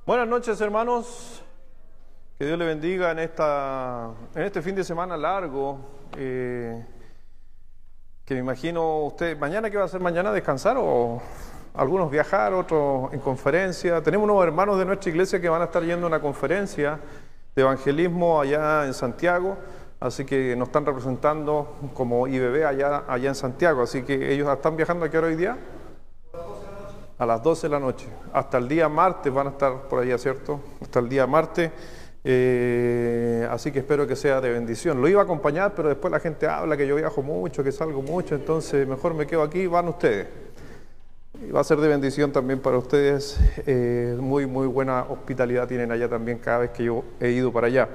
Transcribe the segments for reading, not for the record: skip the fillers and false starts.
Buenas noches, hermanos. Que Dios le bendiga en este fin de semana largo. Que me imagino usted, mañana, ¿qué va a hacer mañana? ¿Descansar o algunos viajar, otros en conferencia? Tenemos unos hermanos de nuestra iglesia que van a estar yendo a una conferencia de evangelismo allá en Santiago, así que nos están representando como IBB allá en Santiago, así que ellos están viajando. ¿A qué hora hoy día? A las 12 de la noche. Hasta el día martes van a estar por allá, ¿cierto? Hasta el día martes. Así que espero que sea de bendición. Lo iba a acompañar, pero después la gente habla que yo viajo mucho, que salgo mucho, entonces mejor me quedo aquí, van ustedes. Y va a ser de bendición también para ustedes. Muy buena hospitalidad tienen allá también cada vez que yo he ido para allá.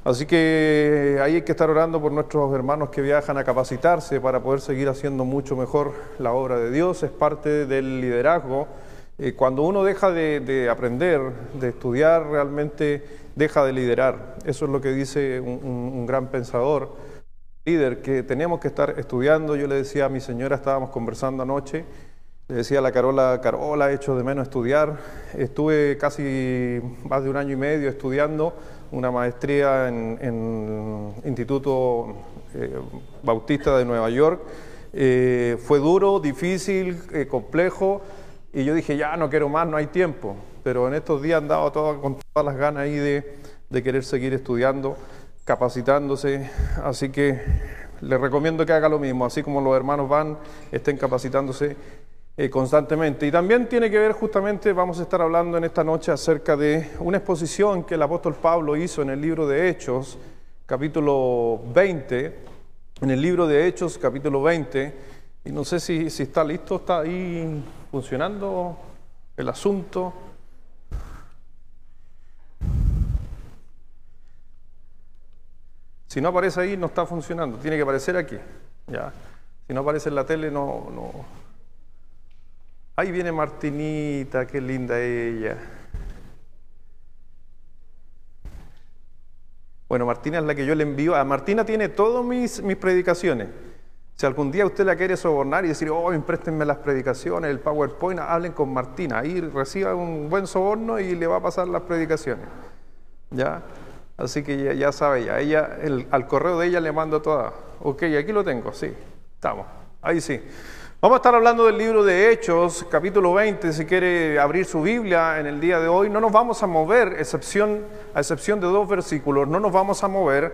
Así que ahí hay que estar orando por nuestros hermanos que viajan a capacitarse para poder seguir haciendo mucho mejor la obra de Dios. Es parte del liderazgo. Cuando uno deja de aprender, de estudiar, realmente deja de liderar. Eso es lo que dice un gran pensador, líder, que tenemos que estar estudiando. Yo le decía a mi señora, estábamos conversando anoche, le decía a la Carola, he hecho de menos estudiar. Estuve casi más de 1 año y medio estudiando una maestría en Instituto Bautista de Nueva York. Fue duro, difícil, complejo, y yo dije, ya no quiero más, no hay tiempo. Pero en estos días han dado con todas las ganas ahí de querer seguir estudiando, capacitándose, así que les recomiendo que haga lo mismo, así como los hermanos estén capacitándose constantemente. Y también tiene que ver justamente, vamos a estar hablando en esta noche acerca de una exposición que el apóstol Pablo hizo en el libro de Hechos, capítulo 20, en el libro de Hechos, capítulo 20, y no sé si está listo, está ahí funcionando el asunto. Si no aparece ahí, no está funcionando, tiene que aparecer aquí, ya. Si no aparece en la tele, no. Ahí viene Martinita, qué linda ella. Bueno, Martina es la que yo le envío. A Martina tiene todas mis predicaciones. Si algún día usted la quiere sobornar y decir, préstenme las predicaciones, el PowerPoint, hablen con Martina. Ahí reciba un buen soborno y le va a pasar las predicaciones. ¿Ya? Así que ya sabe ella. Al correo de ella le mando todas. Ok, aquí lo tengo, sí. Estamos. Ahí sí. Vamos a estar hablando del libro de Hechos, capítulo 20, si quiere abrir su Biblia en el día de hoy. No nos vamos a mover, a excepción de 2 versículos, no nos vamos a mover.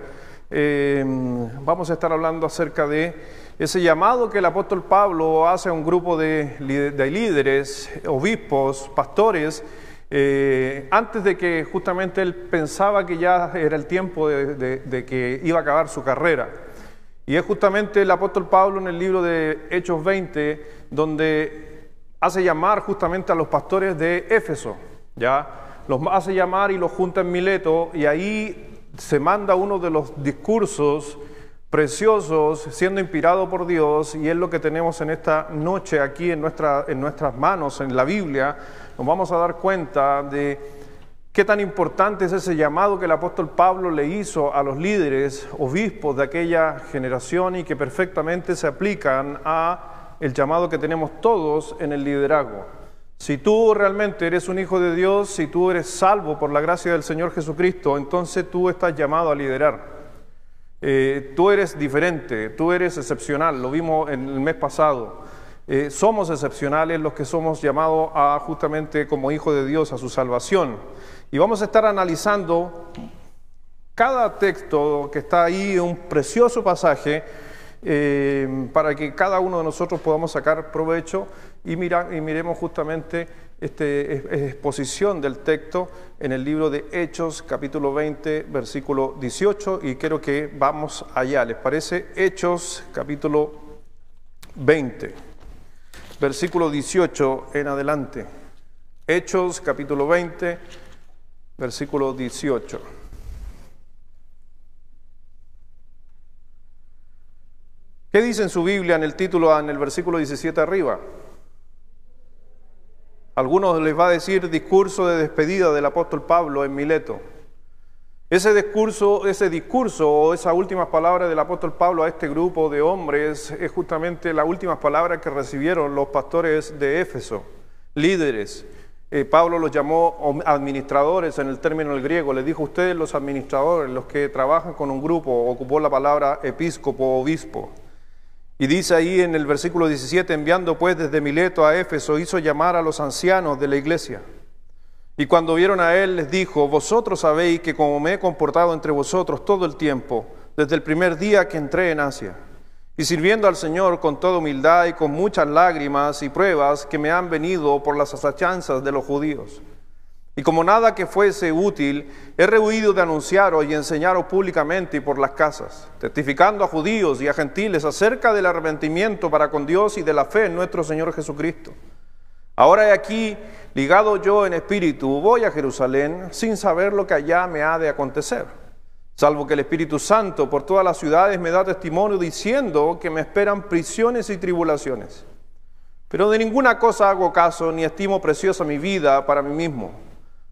Vamos a estar hablando acerca de ese llamado que el apóstol Pablo hace a un grupo de líderes, obispos, pastores, antes de que justamente él pensaba que ya era el tiempo de que iba a acabar su carrera. Y es justamente el apóstol Pablo en el libro de Hechos 20, donde hace llamar justamente a los pastores de Éfeso, ¿ya? Los hace llamar y los junta en Mileto, y ahí se manda uno de los discursos preciosos, siendo inspirado por Dios, y es lo que tenemos en esta noche aquí en nuestras manos, en la Biblia. Nos vamos a dar cuenta de qué tan importante es ese llamado que el apóstol Pablo le hizo a los líderes, obispos de aquella generación, y que perfectamente se aplican a el llamado que tenemos todos en el liderazgo. Si tú realmente eres un hijo de Dios, si tú eres salvo por la gracia del Señor Jesucristo, entonces tú estás llamado a liderar. Tú eres diferente, tú eres excepcional, lo vimos en el mes pasado. Somos excepcionales los que somos llamados a justamente como hijos de Dios a su salvación. Y vamos a estar analizando cada texto que está ahí, un precioso pasaje, para que cada uno de nosotros podamos sacar provecho y miremos justamente esta exposición del texto en el libro de Hechos, capítulo 20, versículo 18, y quiero que vamos allá. ¿Les parece? Hechos, capítulo 20, versículo 18 en adelante. Hechos, capítulo 20, versículo 18. ¿Qué dice en su Biblia en el título, en el versículo 17 arriba? Algunos les va a decir discurso de despedida del apóstol Pablo en Mileto. Ese discurso o esas últimas palabras del apóstol Pablo a este grupo de hombres es justamente las últimas palabras que recibieron los pastores de Éfeso, líderes. Pablo los llamó administradores en el término del griego. Les dijo: ustedes los administradores, los que trabajan con un grupo, ocupó la palabra episcopo, obispo. Y dice ahí en el versículo 17: enviando pues desde Mileto a Éfeso, hizo llamar a los ancianos de la iglesia. Y cuando vieron a él, les dijo: vosotros sabéis que como me he comportado entre vosotros todo el tiempo, desde el primer día que entré en Asia, y sirviendo al Señor con toda humildad y con muchas lágrimas y pruebas que me han venido por las asechanzas de los judíos. Y como nada que fuese útil, he rehuido de anunciaros y enseñaros públicamente y por las casas, testificando a judíos y a gentiles acerca del arrepentimiento para con Dios y de la fe en nuestro Señor Jesucristo. Ahora he aquí, ligado yo en espíritu, voy a Jerusalén sin saber lo que allá me ha de acontecer, salvo que el Espíritu Santo por todas las ciudades me da testimonio diciendo que me esperan prisiones y tribulaciones. Pero de ninguna cosa hago caso, ni estimo preciosa mi vida para mí mismo,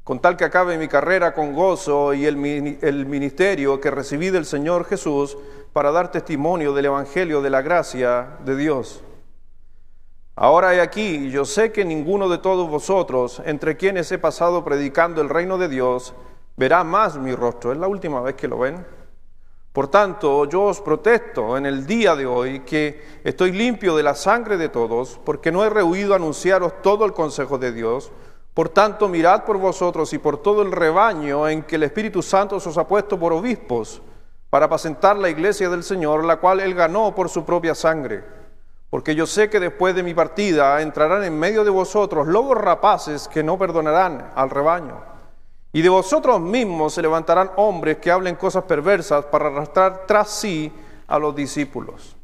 con tal que acabe mi carrera con gozo y el ministerio que recibí del Señor Jesús para dar testimonio del Evangelio de la gracia de Dios. Ahora he aquí, yo sé que ninguno de todos vosotros, entre quienes he pasado predicando el reino de Dios, verá más mi rostro. Es la última vez que lo ven. Por tanto, yo os protesto en el día de hoy que estoy limpio de la sangre de todos, porque no he rehuido anunciaros todo el consejo de Dios. Por tanto, mirad por vosotros y por todo el rebaño en que el Espíritu Santo os ha puesto por obispos, para apacentar la iglesia del Señor, la cual Él ganó por su propia sangre. Porque yo sé que después de mi partida entrarán en medio de vosotros lobos rapaces que no perdonarán al rebaño. Y de vosotros mismos se levantarán hombres que hablen cosas perversas para arrastrar tras sí a los discípulos.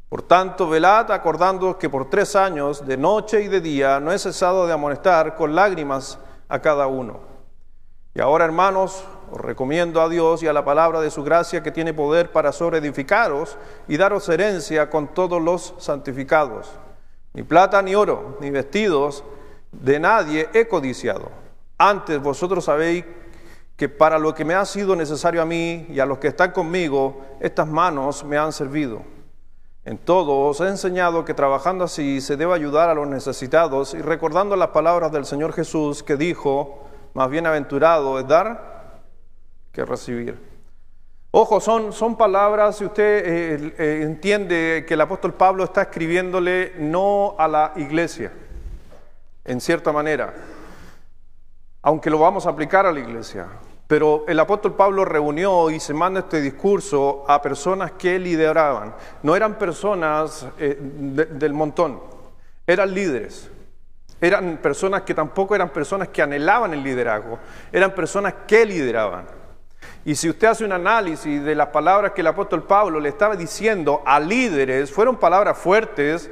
Por tanto, velad acordándoos que por 3 años, de noche y de día, no he cesado de amonestar con lágrimas a cada uno. Y ahora, hermanos, os recomiendo a Dios y a la palabra de su gracia, que tiene poder para sobreedificaros y daros herencia con todos los santificados. Ni plata ni oro, ni vestidos de nadie he codiciado. Antes vosotros sabéis que para lo que me ha sido necesario a mí y a los que están conmigo, estas manos me han servido. En todo os he enseñado que trabajando así se debe ayudar a los necesitados, y recordando las palabras del Señor Jesús, que dijo: más bienaventurado es dar que recibir. Ojo, son palabras, si usted entiende que el apóstol Pablo está escribiéndole no a la iglesia, en cierta manera, aunque lo vamos a aplicar a la iglesia. Pero el apóstol Pablo reunió y se manda este discurso a personas que lideraban. No eran personas del montón, eran líderes. Eran personas que tampoco eran personas que anhelaban el liderazgo, eran personas que lideraban. Y si usted hace un análisis de las palabras que el apóstol Pablo le estaba diciendo a líderes, fueron palabras fuertes,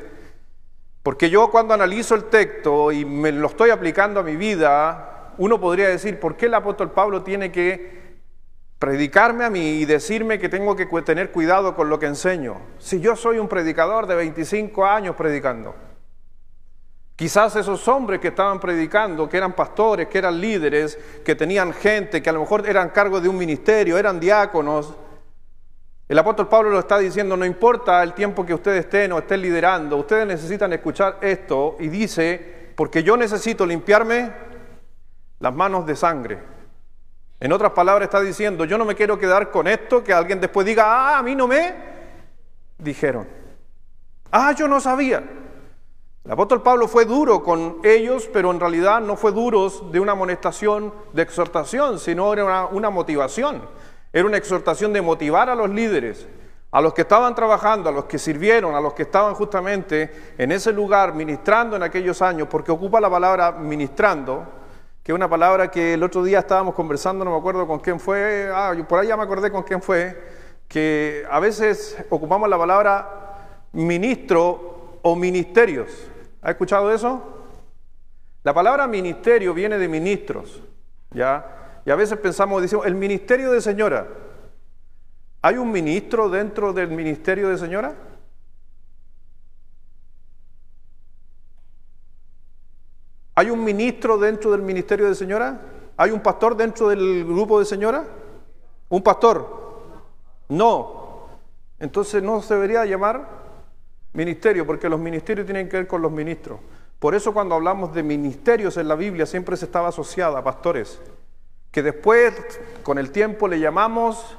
porque yo cuando analizo el texto y me lo estoy aplicando a mi vida, uno podría decir: ¿por qué el apóstol Pablo tiene que predicarme a mí y decirme que tengo que tener cuidado con lo que enseño? Si yo soy un predicador de 25 años predicando. Quizás esos hombres que estaban predicando, que eran pastores, que eran líderes, que tenían gente, que a lo mejor eran cargos de un ministerio, eran diáconos. El apóstol Pablo lo está diciendo: no importa el tiempo que ustedes estén o estén liderando, ustedes necesitan escuchar esto. Y dice: porque yo necesito limpiarme las manos de sangre. En otras palabras está diciendo: yo no me quiero quedar con esto, que alguien después diga: a mí no me dijeron, yo no sabía. El apóstol Pablo fue duro con ellos, pero en realidad no fue duros de una amonestación, de exhortación, sino era una motivación. Era una exhortación de motivar a los líderes, a los que estaban trabajando, a los que sirvieron, a los que estaban justamente en ese lugar ministrando en aquellos años, porque ocupa la palabra ministrando, que es una palabra que el otro día estábamos conversando, no me acuerdo con quién fue, por ahí ya me acordé con quién fue, que a veces ocupamos la palabra ministro o ministerios. ¿Ha escuchado eso? La palabra ministerio viene de ministros, ¿ya? Y a veces decimos, el ministerio de señora. ¿Hay un ministro dentro del ministerio de señora? ¿Hay un ministro dentro del ministerio de señora? ¿Hay un pastor dentro del grupo de señora? ¿Un pastor? No. Entonces no se debería llamar ministerio, porque los ministerios tienen que ver con los ministros. Por eso cuando hablamos de ministerios en la Biblia siempre se estaba asociada a pastores, que después con el tiempo le llamamos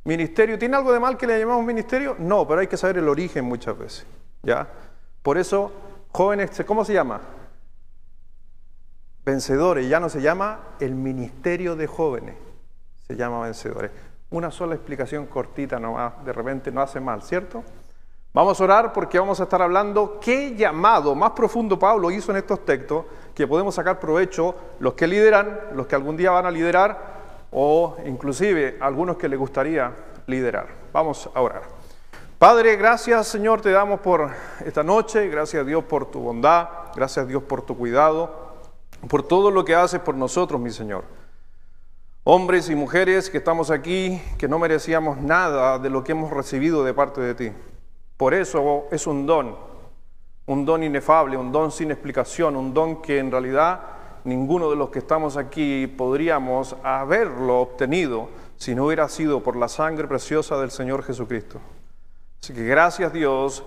ministerio. ¿Tiene algo de mal que le llamamos ministerio? No, pero hay que saber el origen muchas veces, ¿ya? Por eso, jóvenes, ¿cómo se llama? Vencedores, ya no se llama el ministerio de jóvenes, se llama vencedores. Una sola explicación cortita nomás, de repente no hace mal, ¿cierto? Vamos a orar porque vamos a estar hablando qué llamado más profundo Pablo hizo en estos textos, que podemos sacar provecho los que lideran, los que algún día van a liderar, o inclusive algunos que les gustaría liderar. Vamos a orar. Padre, gracias Señor te damos por esta noche, gracias Dios por tu bondad, gracias Dios por tu cuidado, por todo lo que haces por nosotros, mi Señor. Hombres y mujeres que estamos aquí, que no merecíamos nada de lo que hemos recibido de parte de ti. Por eso es un don inefable, un don sin explicación, un don que en realidad ninguno de los que estamos aquí podríamos haberlo obtenido si no hubiera sido por la sangre preciosa del Señor Jesucristo. Así que gracias Dios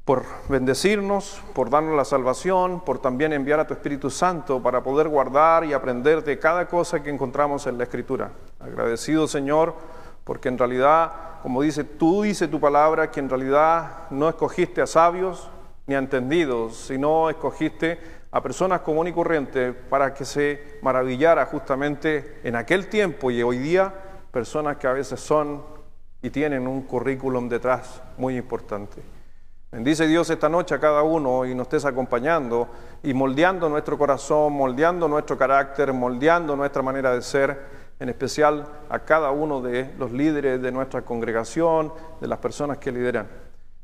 por bendecirnos, por darnos la salvación, por también enviar a tu Espíritu Santo para poder guardar y aprender de cada cosa que encontramos en la Escritura. Agradecido Señor, porque en realidad, como dice tu palabra, que en realidad no escogiste a sabios ni a entendidos, sino escogiste a personas comunes y corrientes para que se maravillara justamente en aquel tiempo y hoy día personas que a veces son y tienen un currículum detrás muy importante. Bendice Dios esta noche a cada uno y nos estés acompañando y moldeando nuestro corazón, moldeando nuestro carácter, moldeando nuestra manera de ser, en especial a cada uno de los líderes de nuestra congregación, de las personas que lideran.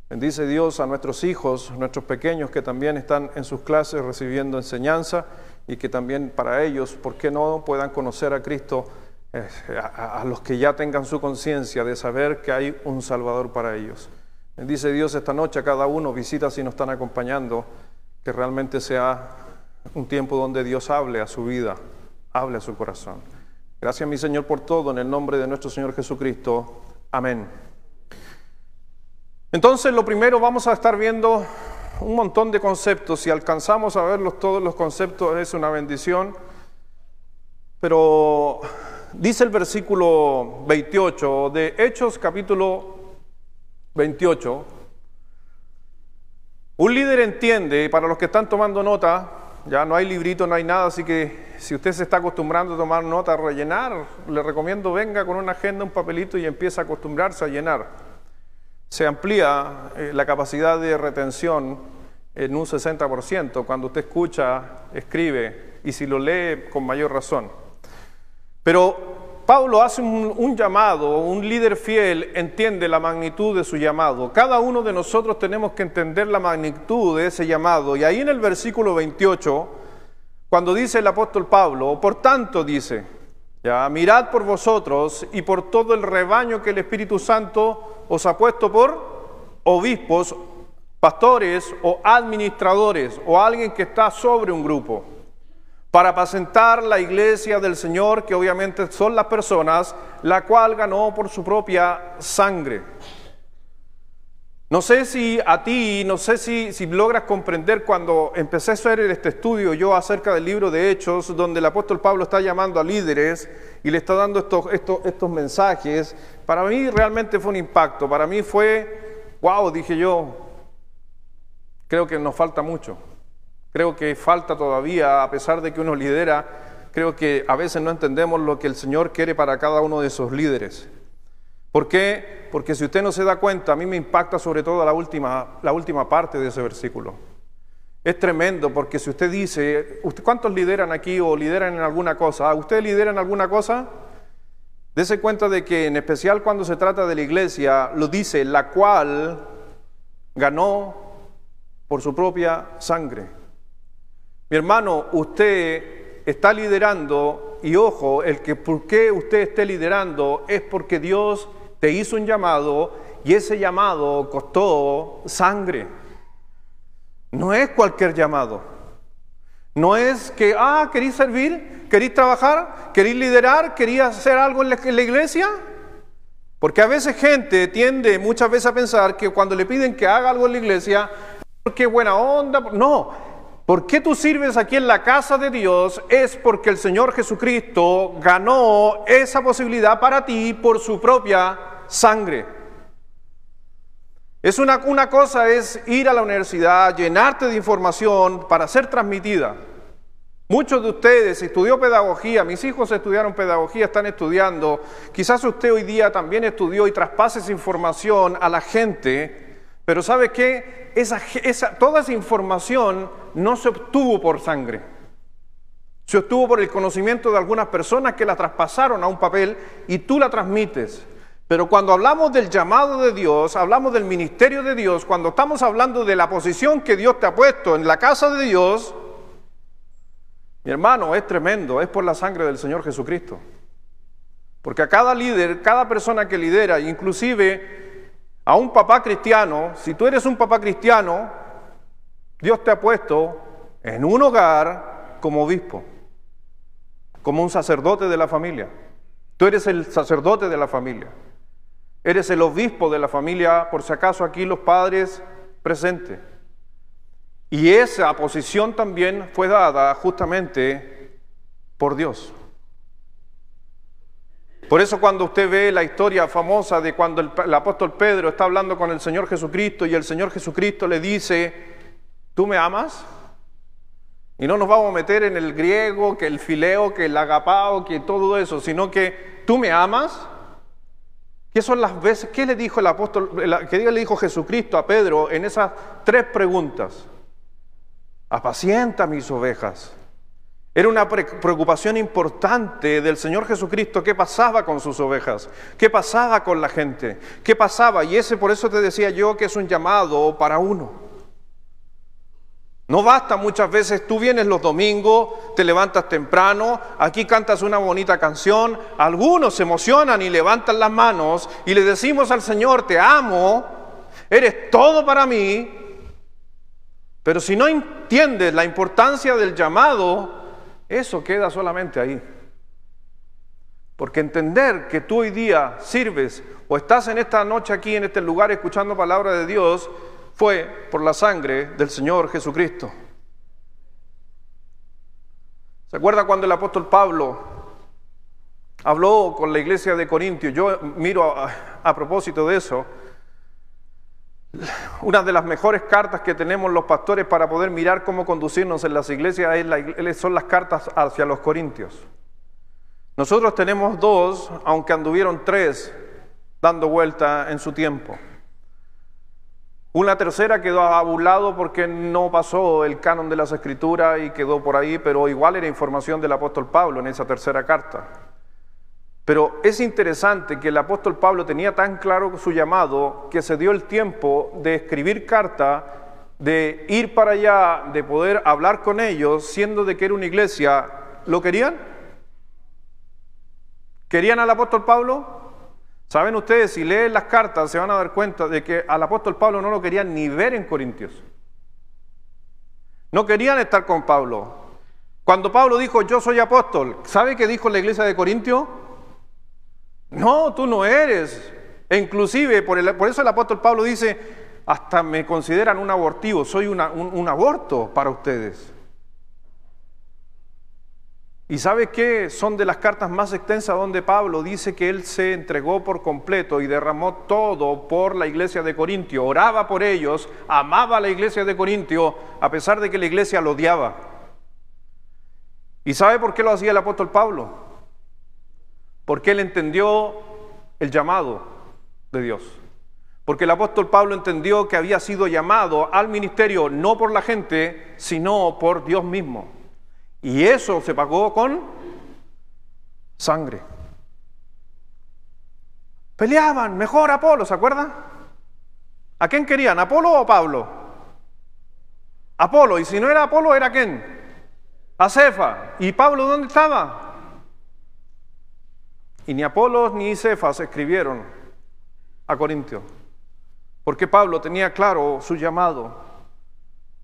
Bendice Dios a nuestros hijos, nuestros pequeños que también están en sus clases recibiendo enseñanza y que también para ellos, ¿por qué no?, puedan conocer a Cristo, a los que ya tengan su conciencia de saber que hay un Salvador para ellos. Bendice Dios esta noche a cada uno, visita si nos están acompañando, que realmente sea un tiempo donde Dios hable a su vida, hable a su corazón. Gracias mi Señor por todo, en el nombre de nuestro Señor Jesucristo. Amén. Entonces, lo primero, vamos a estar viendo un montón de conceptos. Si alcanzamos a verlos todos los conceptos, es una bendición. Pero dice el versículo 28 de Hechos, capítulo 28. Un líder entiende, para los que están tomando nota, ya no hay librito, no hay nada, así que si usted se está acostumbrando a tomar nota, a rellenar, le recomiendo venga con una agenda, un papelito y empiece a acostumbrarse a llenar. Se amplía la capacidad de retención en un 60% cuando usted escucha, escribe y si lo lee con mayor razón. Pero Pablo hace un llamado, un líder fiel entiende la magnitud de su llamado. Cada uno de nosotros tenemos que entender la magnitud de ese llamado. Y ahí en el versículo 28, cuando dice el apóstol Pablo, por tanto dice, ya, mirad por vosotros y por todo el rebaño que el Espíritu Santo os ha puesto por obispos, pastores o administradores o alguien que está sobre un grupo, para apacentar la iglesia del Señor, que obviamente son las personas, la cual ganó por su propia sangre. No sé si a ti, no sé si logras comprender cuando empecé a hacer este estudio yo acerca del libro de Hechos, donde el apóstol Pablo está llamando a líderes y le está dando estos mensajes. Para mí realmente fue un impacto, para mí fue, wow, dije yo, creo que nos falta mucho. Creo que falta todavía, a pesar de que uno lidera, creo que a veces no entendemos lo que el Señor quiere para cada uno de esos líderes. ¿Por qué? Porque si usted no se da cuenta, a mí me impacta sobre todo la última parte de ese versículo. Es tremendo, porque si usted dice, ¿cuántos lideran aquí o lideran en alguna cosa? ¿Usted lidera en alguna cosa? Dese cuenta de que en especial cuando se trata de la iglesia, lo dice, la cual ganó por su propia sangre. Mi hermano, usted está liderando y ojo, por qué usted esté liderando es porque Dios te hizo un llamado y ese llamado costó sangre. No es cualquier llamado. No es que, ¿queréis servir? ¿Queréis trabajar? ¿Queréis liderar? ¿Queréis hacer algo en la iglesia? Porque a veces gente tiende muchas veces a pensar que cuando le piden que haga algo en la iglesia, qué buena onda. No, ¿por qué tú sirves aquí en la casa de Dios? Es porque el Señor Jesucristo ganó esa posibilidad para ti por su propia sangre. Es una cosa es ir a la universidad, llenarte de información para ser transmitida. Muchos de ustedes estudió pedagogía, mis hijos estudiaron pedagogía, están estudiando. Quizás usted hoy día también estudió y traspase esa información a la gente, pero ¿sabe qué? Toda esa información no se obtuvo por sangre. Se obtuvo por el conocimiento de algunas personas que la traspasaron a un papel y tú la transmites. Pero cuando hablamos del llamado de Dios, hablamos del ministerio de Dios, cuando estamos hablando de la posición que Dios te ha puesto en la casa de Dios, mi hermano, es tremendo, es por la sangre del Señor Jesucristo. Porque a cada líder, cada persona que lidera, inclusive a un papá cristiano, si tú eres un papá cristiano, Dios te ha puesto en un hogar como obispo, como un sacerdote de la familia. Tú eres el sacerdote de la familia. Eres el obispo de la familia, por si acaso aquí los padres presentes. Y esa posición también fue dada justamente por Dios. Por eso cuando usted ve la historia famosa de cuando el apóstol Pedro está hablando con el Señor Jesucristo y el Señor Jesucristo le dice, ¿tú me amas? Y no nos vamos a meter en el griego, que el fileo, que el agapao, que todo eso, sino que ¿tú me amas? ¿Qué son las veces? ¿Qué le dijo el apóstol, qué le dijo Jesucristo a Pedro en esas tres preguntas? Apacienta mis ovejas. Era una preocupación importante del Señor Jesucristo. ¿Qué pasaba con sus ovejas? ¿Qué pasaba con la gente? ¿Qué pasaba? Y por eso te decía yo que es un llamado para uno. No basta muchas veces, tú vienes los domingos, te levantas temprano, aquí cantas una bonita canción, algunos se emocionan y levantan las manos y le decimos al Señor, te amo, eres todo para mí. Pero si no entiendes la importancia del llamado, eso queda solamente ahí. Porque entender que tú hoy día sirves o estás en esta noche aquí, en este lugar, escuchando palabra de Dios, fue por la sangre del Señor Jesucristo. ¿Se acuerda cuando el apóstol Pablo habló con la iglesia de Corintios? Yo miro a propósito de eso, una de las mejores cartas que tenemos los pastores para poder mirar cómo conducirnos en las iglesias son las cartas hacia los corintios. Nosotros tenemos dos, aunque anduvieron tres dando vuelta en su tiempo. Una tercera quedó a un lado porque no pasó el canon de las Escrituras y quedó por ahí, pero igual era información del apóstol Pablo en esa tercera carta. Pero es interesante que el apóstol Pablo tenía tan claro su llamado que se dio el tiempo de escribir carta, de ir para allá, de poder hablar con ellos, siendo de que era una iglesia. ¿Lo querían? ¿Querían al apóstol Pablo? Saben ustedes, si leen las cartas se van a dar cuenta de que al apóstol Pablo no lo querían ni ver en Corintios. No querían estar con Pablo. Cuando Pablo dijo, yo soy apóstol, ¿sabe qué dijo la iglesia de Corintio? No, tú no eres. E inclusive, por eso el apóstol Pablo dice, hasta me consideran un abortivo, soy un aborto para ustedes. ¿Y sabe qué? Son de las cartas más extensas donde Pablo dice que él se entregó por completo y derramó todo por la iglesia de Corintio. Oraba por ellos, amaba a la iglesia de Corintio, a pesar de que la iglesia lo odiaba. ¿Y sabe por qué lo hacía el apóstol Pablo? Porque él entendió el llamado de Dios. Porque el apóstol Pablo entendió que había sido llamado al ministerio no por la gente, sino por Dios mismo. Y eso se pagó con sangre. Peleaban, mejor Apolo, ¿se acuerdan? ¿A quién querían, Apolo o Pablo? Apolo, y si no era Apolo, ¿era quién? A Cefa. ¿Y Pablo dónde estaba? Y ni Apolo ni Cefas escribieron a Corintio, porque Pablo tenía claro su llamado.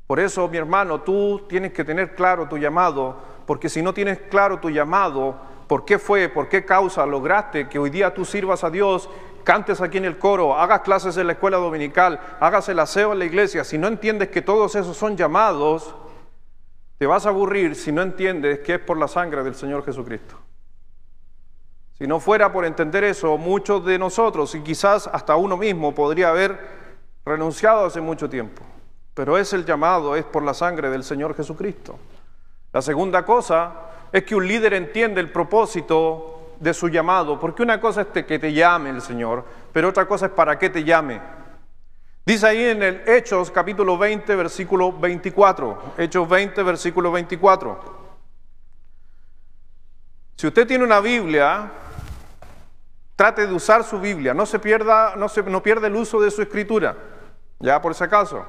Por eso, mi hermano, tú tienes que tener claro tu llamado, porque si no tienes claro tu llamado, por qué fue, por qué causa lograste que hoy día tú sirvas a Dios, cantes aquí en el coro, hagas clases en la escuela dominical, hagas el aseo en la iglesia, si no entiendes que todos esos son llamados, te vas a aburrir si no entiendes que es por la sangre del Señor Jesucristo. Si no fuera por entender eso, muchos de nosotros, y quizás hasta uno mismo, podría haber renunciado hace mucho tiempo. Pero es el llamado, es por la sangre del Señor Jesucristo. La segunda cosa es que un líder entiende el propósito de su llamado, porque una cosa es que te llame el Señor, pero otra cosa es para qué te llame. Dice ahí en el Hechos capítulo 20, versículo 24. Hechos 20, versículo 24. Si usted tiene una Biblia, trate de usar su Biblia, no pierda el uso de su escritura, ya por si acaso.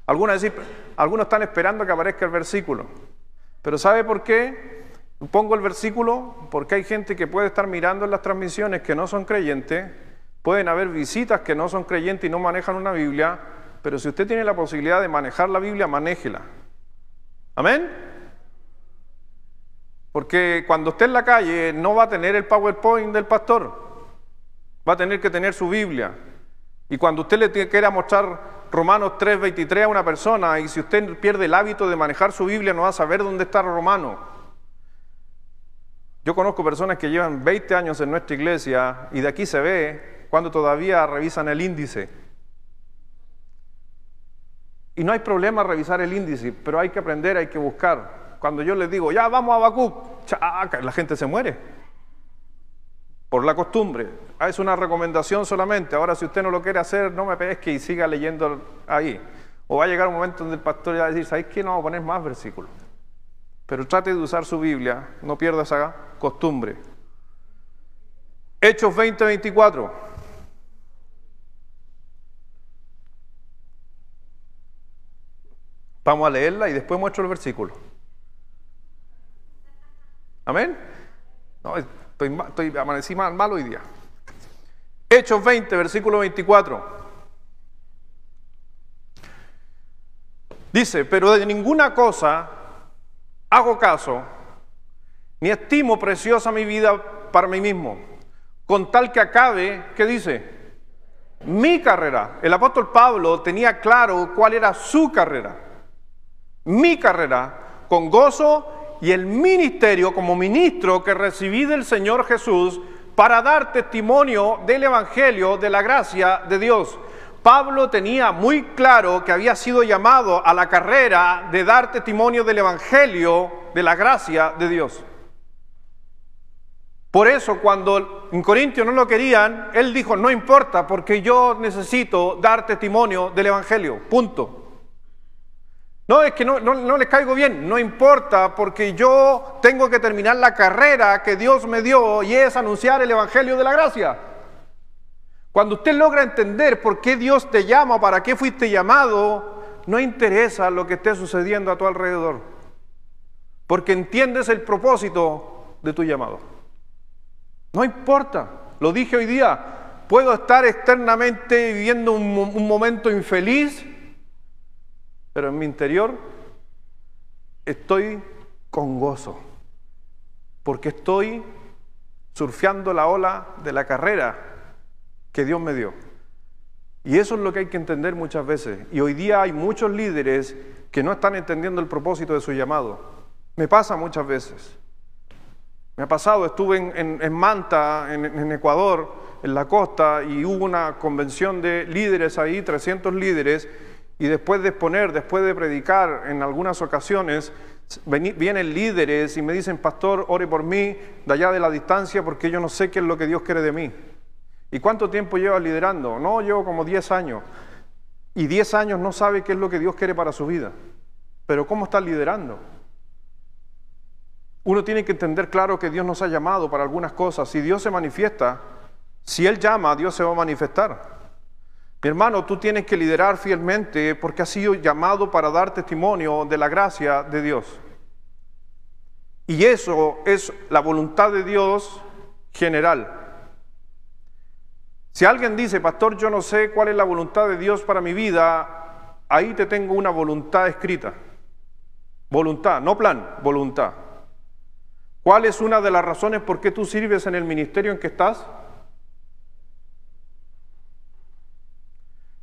Algunos están esperando que aparezca el versículo, pero ¿sabe por qué pongo el versículo? Porque hay gente que puede estar mirando en las transmisiones que no son creyentes, pueden haber visitas que no son creyentes y no manejan una Biblia, pero si usted tiene la posibilidad de manejar la Biblia, manéjela. ¿Amén? Porque cuando esté en la calle no va a tener el PowerPoint del pastor, va a tener que tener su Biblia. Y cuando usted le quiera mostrar Romanos 3:23 a una persona, y si usted pierde el hábito de manejar su Biblia, no va a saber dónde está Romano. Yo conozco personas que llevan 20 años en nuestra iglesia y de aquí se ve cuando todavía revisan el índice. Y no hay problema revisar el índice, pero hay que aprender, hay que buscar. Cuando yo les digo, ya vamos a Habacuc, la gente se muere. Por la costumbre. Es una recomendación solamente. Ahora, si usted no lo quiere hacer, no me pesque y siga leyendo ahí. O va a llegar un momento donde el pastor va a decir, ¿sabes qué? No vamos a poner más versículos. Pero trate de usar su Biblia, no pierda esa costumbre. Hechos 20:24. Vamos a leerla y después muestro el versículo. ¿Amén? No, amanecí mal hoy día. Hechos 20, versículo 24. Dice, pero de ninguna cosa hago caso, ni estimo preciosa mi vida para mí mismo, con tal que acabe, ¿qué dice? Mi carrera. El apóstol Pablo tenía claro cuál era su carrera. Mi carrera, con gozo y el ministerio como ministro que recibí del Señor Jesús para dar testimonio del Evangelio, de la gracia de Dios. Pablo tenía muy claro que había sido llamado a la carrera de dar testimonio del Evangelio, de la gracia de Dios. Por eso cuando en Corintios no lo querían, él dijo, no importa, porque yo necesito dar testimonio del Evangelio, punto. No, es que no les caigo bien, no importa, porque yo tengo que terminar la carrera que Dios me dio y es anunciar el Evangelio de la gracia. Cuando usted logra entender por qué Dios te llama, para qué fuiste llamado, no interesa lo que esté sucediendo a tu alrededor, porque entiendes el propósito de tu llamado. No importa, lo dije hoy día, puedo estar externamente viviendo un momento infeliz, pero en mi interior estoy con gozo, porque estoy surfeando la ola de la carrera que Dios me dio. Y eso es lo que hay que entender muchas veces. Y hoy día hay muchos líderes que no están entendiendo el propósito de su llamado. Me pasa muchas veces. Me ha pasado, estuve en Manta, en Ecuador, en la costa, y hubo una convención de líderes ahí, 300 líderes, y después de exponer, después de predicar en algunas ocasiones, vienen líderes y me dicen, pastor, ore por mí de allá de la distancia porque yo no sé qué es lo que Dios quiere de mí. ¿Y cuánto tiempo llevas liderando? No, llevo como 10 años. Y 10 años no sabe qué es lo que Dios quiere para su vida. Pero ¿cómo estás liderando? Uno tiene que entender claro que Dios nos ha llamado para algunas cosas. Si Dios se manifiesta, si Él llama, Dios se va a manifestar. Mi hermano, tú tienes que liderar fielmente porque has sido llamado para dar testimonio de la gracia de Dios. Y eso es la voluntad de Dios general. Si alguien dice, pastor, yo no sé cuál es la voluntad de Dios para mi vida, ahí te tengo una voluntad escrita. Voluntad, no plan, voluntad. ¿Cuál es una de las razones por qué tú sirves en el ministerio en que estás?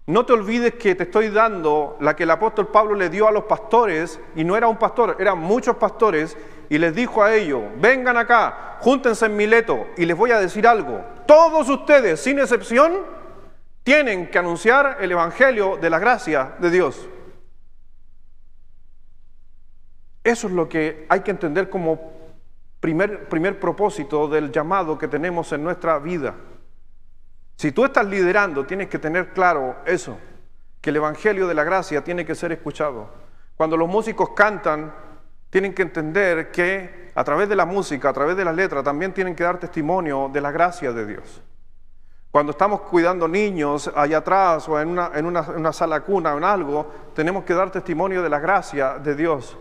No te olvides que te estoy dando la que el apóstol Pablo le dio a los pastores, y no era un pastor, eran muchos pastores, y les dijo a ellos, vengan acá, júntense en Mileto, y les voy a decir algo. Todos ustedes, sin excepción, tienen que anunciar el evangelio de la gracia de Dios. Eso es lo que hay que entender como primer propósito del llamado que tenemos en nuestra vida. Si tú estás liderando, tienes que tener claro eso, que el evangelio de la gracia tiene que ser escuchado. Cuando los músicos cantan, tienen que entender que a través de la música, a través de las letras, también tienen que dar testimonio de la gracia de Dios. Cuando estamos cuidando niños allá atrás o en una sala cuna o en algo, tenemos que dar testimonio de la gracia de Dios.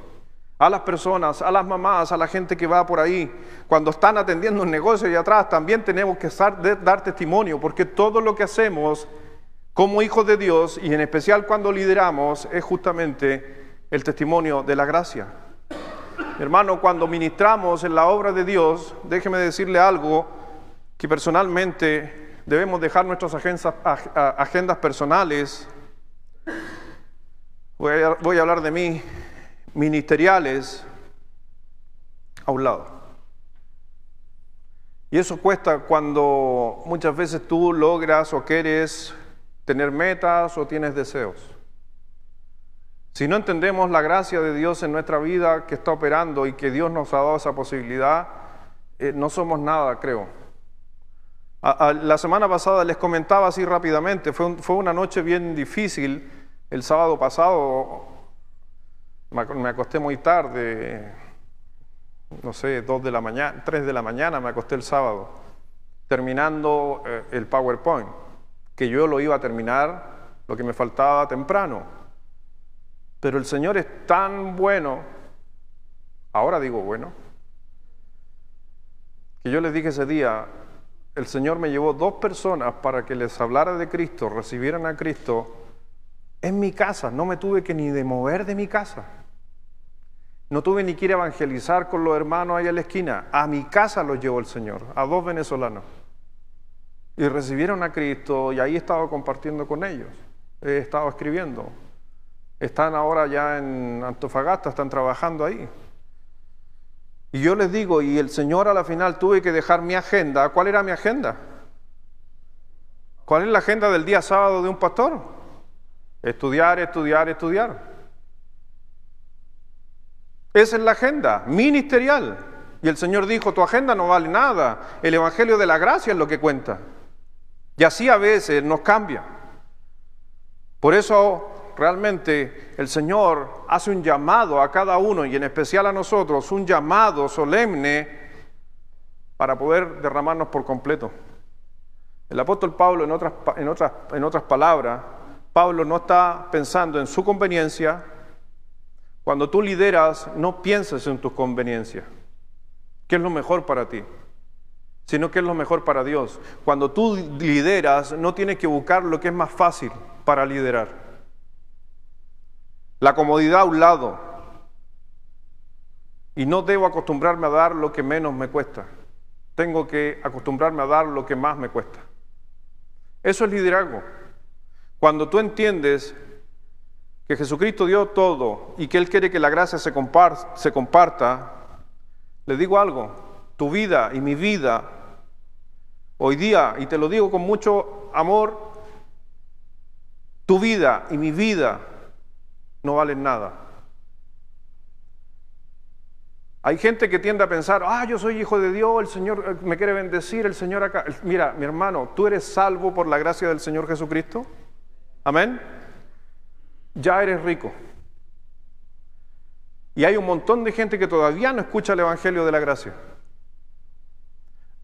A las personas, a las mamás, a la gente que va por ahí, cuando están atendiendo un negocio allá atrás, también tenemos que dar testimonio, porque todo lo que hacemos como hijos de Dios, y en especial cuando lideramos, es justamente el testimonio de la gracia. Hermano, cuando ministramos en la obra de Dios, déjeme decirle algo que personalmente debemos dejar nuestras agendas personales. Voy a hablar de mí, ministeriales, a un lado. Y eso cuesta cuando muchas veces tú logras o quieres tener metas o tienes deseos. Si no entendemos la gracia de Dios en nuestra vida que está operando y que Dios nos ha dado esa posibilidad, no somos nada, creo. La semana pasada les comentaba así rápidamente, fue una noche bien difícil. El sábado pasado me acosté muy tarde, no sé, 2 de la mañana, 3 de la mañana me acosté el sábado, terminando el PowerPoint, que yo lo iba a terminar, lo que me faltaba temprano. Pero el Señor es tan bueno, ahora digo bueno, que yo les dije ese día, el Señor me llevó 2 personas para que les hablara de Cristo, recibieran a Cristo en mi casa. No me tuve que ni de mover de mi casa. No tuve ni que ir a evangelizar con los hermanos ahí en la esquina. A mi casa los llevó el Señor, a 2 venezolanos. Y recibieron a Cristo y ahí he estado compartiendo con ellos. He estado escribiendo. Están ahora ya en Antofagasta, están trabajando ahí. Y yo les digo, y el Señor a la final tuve que dejar mi agenda. ¿Cuál era mi agenda? ¿Cuál es la agenda del día sábado de un pastor? Estudiar, estudiar, estudiar. Esa es la agenda ministerial. Y el Señor dijo, tu agenda no vale nada. El evangelio de la gracia es lo que cuenta. Y así a veces nos cambia. Por eso realmente el Señor hace un llamado a cada uno y en especial a nosotros, un llamado solemne para poder derramarnos por completo. El apóstol Pablo, en otras palabras, Pablo no está pensando en su conveniencia. Cuando tú lideras, no pienses en tus conveniencias, qué es lo mejor para ti, sino qué es lo mejor para Dios. Cuando tú lideras, no tienes que buscar lo que es más fácil para liderar. La comodidad a un lado. Y no debo acostumbrarme a dar lo que menos me cuesta. Tengo que acostumbrarme a dar lo que más me cuesta. Eso es liderazgo. Cuando tú entiendes que Jesucristo dio todo y que Él quiere que la gracia se comparta, le digo algo, tu vida y mi vida, hoy día, y te lo digo con mucho amor, tu vida y mi vida no valen nada. Hay gente que tiende a pensar, yo soy hijo de Dios, el Señor me quiere bendecir, el Señor acá. Mira, mi hermano, ¿tú eres salvo por la gracia del Señor Jesucristo? Amén. Ya eres rico. Y hay un montón de gente que todavía no escucha el evangelio de la gracia.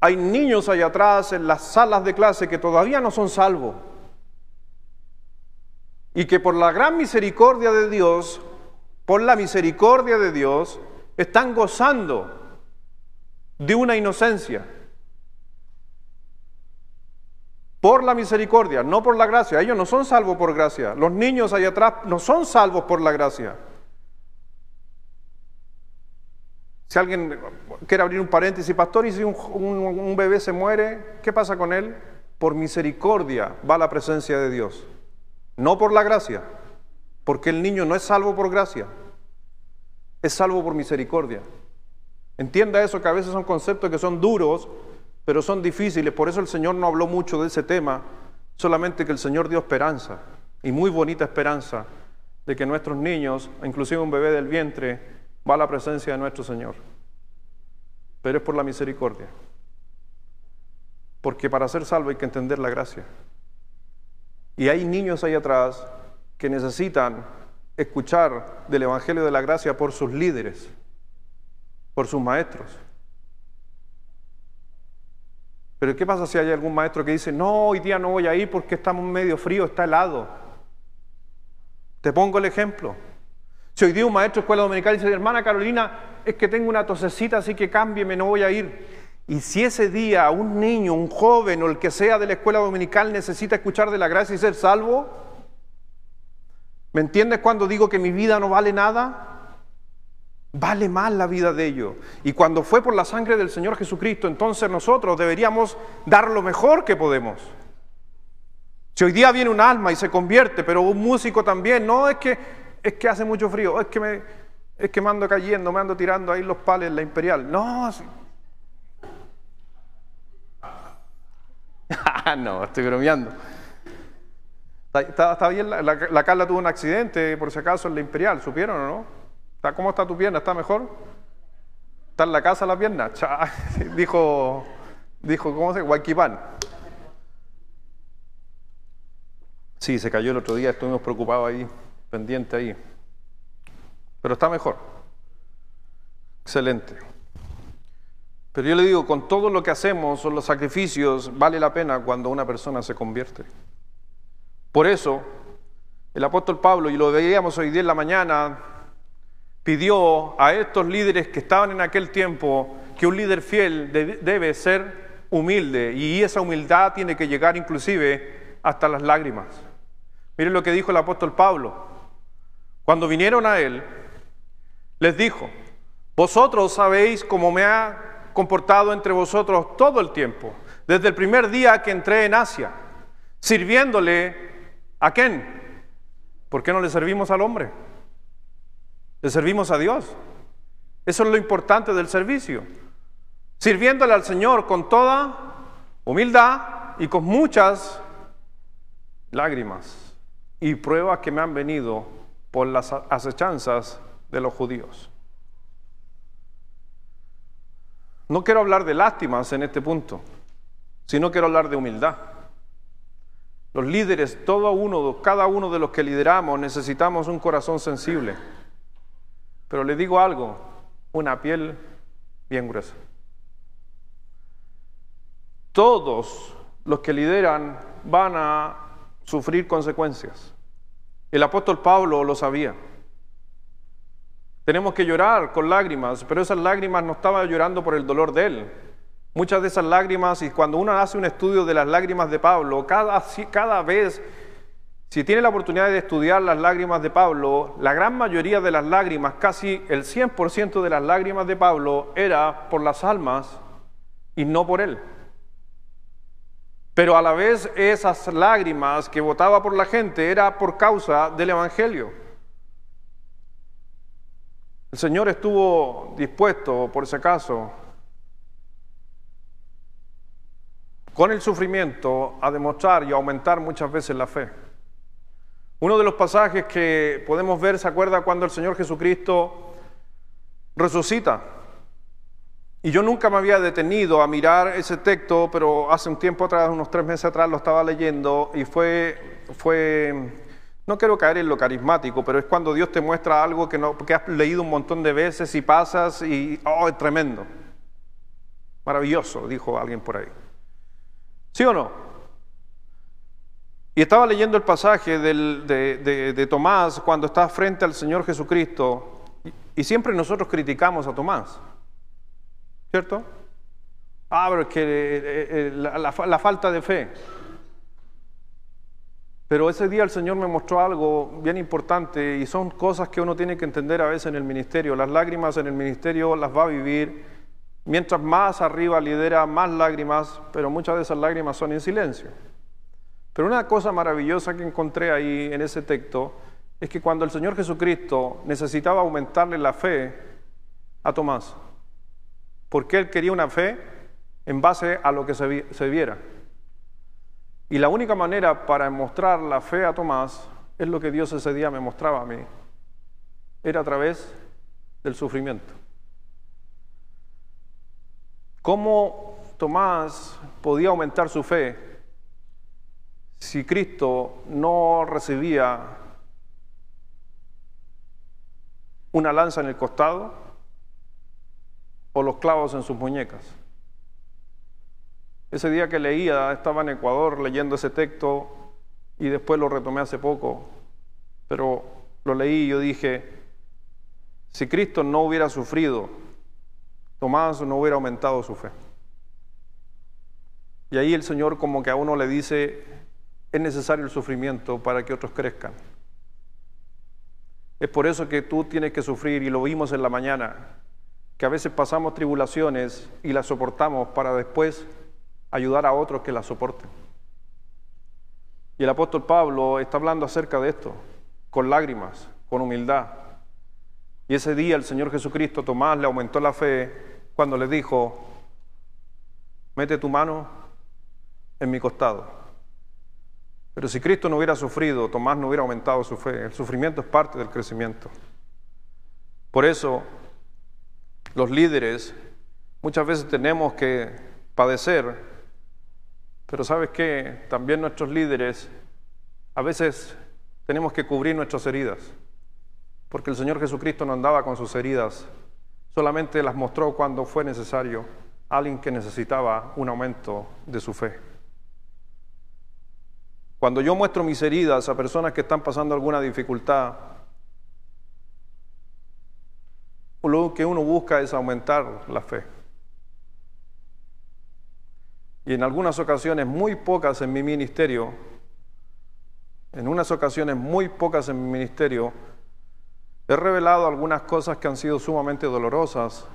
Hay niños allá atrás en las salas de clase que todavía no son salvos. Y que por la gran misericordia de Dios, están gozando de una inocencia. Por la misericordia, no por la gracia. Ellos no son salvos por gracia. Los niños allá atrás no son salvos por la gracia. Si alguien quiere abrir un paréntesis, pastor, y si un bebé se muere, ¿qué pasa con él? Por misericordia va a la presencia de Dios. no por la gracia, porque el niño no es salvo por gracia, es salvo por misericordia. Entienda eso, que a veces son conceptos que son duros, pero son difíciles. Por eso el Señor no habló mucho de ese tema, solamente que el Señor dio esperanza, y muy bonita esperanza, de que nuestros niños, inclusive un bebé del vientre, va a la presencia de nuestro Señor. Pero es por la misericordia. Porque para ser salvo hay que entender la gracia. Y hay niños ahí atrás que necesitan escuchar del Evangelio de la gracia por sus líderes, por sus maestros. Pero ¿qué pasa si hay algún maestro que dice, no, hoy día no voy a ir porque estamos medio frío, está helado? Te pongo el ejemplo. Si hoy día un maestro de escuela dominical dice, hermana Carolina, es que tengo una tosecita, así que cámbieme, no voy a ir. Y si ese día un niño, un joven o el que sea de la escuela dominical necesita escuchar de la gracia y ser salvo, ¿me entiendes cuando digo que mi vida no vale nada? Vale más la vida de ellos. Y cuando fue por la sangre del Señor Jesucristo, entonces nosotros deberíamos dar lo mejor que podemos. Si hoy día viene un alma y se convierte, pero un músico también, no es que hace mucho frío, es que me ando cayendo, me ando tirando ahí los pales en la Imperial. No, no, estoy bromeando. Está bien, la Carla tuvo un accidente, por si acaso, en la Imperial, ¿supieron o no? ¿Cómo está tu pierna? ¿Está mejor? ¿Está en la casa la pierna? Dijo, ¿cómo se llama? Huayquipán. Sí, se cayó el otro día, estuvimos preocupados ahí, pendiente ahí. Pero está mejor. Excelente. Pero yo le digo, con todo lo que hacemos, o los sacrificios, vale la pena cuando una persona se convierte. Por eso, el apóstol Pablo, y lo veíamos hoy día en la mañana, pidió a estos líderes que estaban en aquel tiempo que un líder fiel debe ser humilde, y esa humildad tiene que llegar inclusive hasta las lágrimas. Miren lo que dijo el apóstol Pablo. Cuando vinieron a él, les dijo, vosotros sabéis cómo me ha comportado entre vosotros todo el tiempo, desde el primer día que entré en Asia, sirviéndole ¿a quién? ¿Por qué no le servimos al hombre? Le servimos a Dios. Eso es lo importante del servicio. Sirviéndole al Señor con toda humildad y con muchas lágrimas y pruebas que me han venido por las acechanzas de los judíos. No quiero hablar de lástimas en este punto, sino quiero hablar de humildad. Los líderes, cada uno de los que lideramos, necesitamos un corazón sensible. Pero le digo algo, una piel bien gruesa. Todos los que lideran van a sufrir consecuencias. El apóstol Pablo lo sabía. Tenemos que llorar con lágrimas, pero esas lágrimas no estaba llorando por el dolor de él. Muchas de esas lágrimas, y cuando uno hace un estudio de las lágrimas de Pablo, cada vez, si tiene la oportunidad de estudiar las lágrimas de Pablo, la gran mayoría de las lágrimas, casi el 100% de las lágrimas de Pablo, era por las almas y no por él. Pero a la vez esas lágrimas que botaba por la gente era por causa del Evangelio. El Señor estuvo dispuesto, por si acaso, con el sufrimiento, a demostrar y a aumentar muchas veces la fe. Uno de los pasajes que podemos ver, ¿se acuerda cuando el Señor Jesucristo resucita? Y yo nunca me había detenido a mirar ese texto, pero hace un tiempo atrás, unos 3 meses atrás, lo estaba leyendo y no quiero caer en lo carismático, pero es cuando Dios te muestra algo que has leído un montón de veces y pasas y ¡oh, es tremendo! Maravilloso, dijo alguien por ahí. ¿Sí o no? Y estaba leyendo el pasaje de Tomás cuando está frente al Señor Jesucristo, y siempre nosotros criticamos a Tomás, ¿cierto? Pero es que la falta de fe. Pero ese día el Señor me mostró algo bien importante, y son cosas que uno tiene que entender a veces en el ministerio. Las lágrimas en el ministerio las va a vivir. Mientras más arriba lidera, más lágrimas, pero muchas de esas lágrimas son en silencio. Pero una cosa maravillosa que encontré ahí en ese texto es que cuando el Señor Jesucristo necesitaba aumentarle la fe a Tomás, porque él quería una fe en base a lo que se viera. Y la única manera para mostrar la fe a Tomás es lo que Dios ese día me mostraba a mí. Era a través del sufrimiento. ¿Cómo Tomás podía aumentar su fe si Cristo no recibía una lanza en el costado o los clavos en sus muñecas? Ese día que leía, estaba en Ecuador leyendo ese texto y después lo retomé hace poco, pero lo leí y yo dije, si Cristo no hubiera sufrido, Tomás no hubiera aumentado su fe. Y ahí el Señor como que a uno le dice, es necesario el sufrimiento para que otros crezcan. Es por eso que tú tienes que sufrir, y lo vimos en la mañana, que a veces pasamos tribulaciones y las soportamos para después ayudar a otros que las soporten. Y el apóstol Pablo está hablando acerca de esto, con lágrimas, con humildad. Y ese día el Señor Jesucristo, Tomás, le aumentó la fe cuando le dijo, mete tu mano en mi costado. Pero si Cristo no hubiera sufrido, Tomás no hubiera aumentado su fe. El sufrimiento es parte del crecimiento. Por eso, los líderes muchas veces tenemos que padecer, pero ¿sabes qué? También nuestros líderes a veces tenemos que cubrir nuestras heridas, porque el Señor Jesucristo no andaba con sus heridas, solamente las mostró cuando fue necesario a alguien que necesitaba un aumento de su fe. Cuando yo muestro mis heridas a personas que están pasando alguna dificultad, lo que uno busca es aumentar la fe. Y en algunas ocasiones, muy pocas en mi ministerio, he revelado algunas cosas que han sido sumamente dolorosas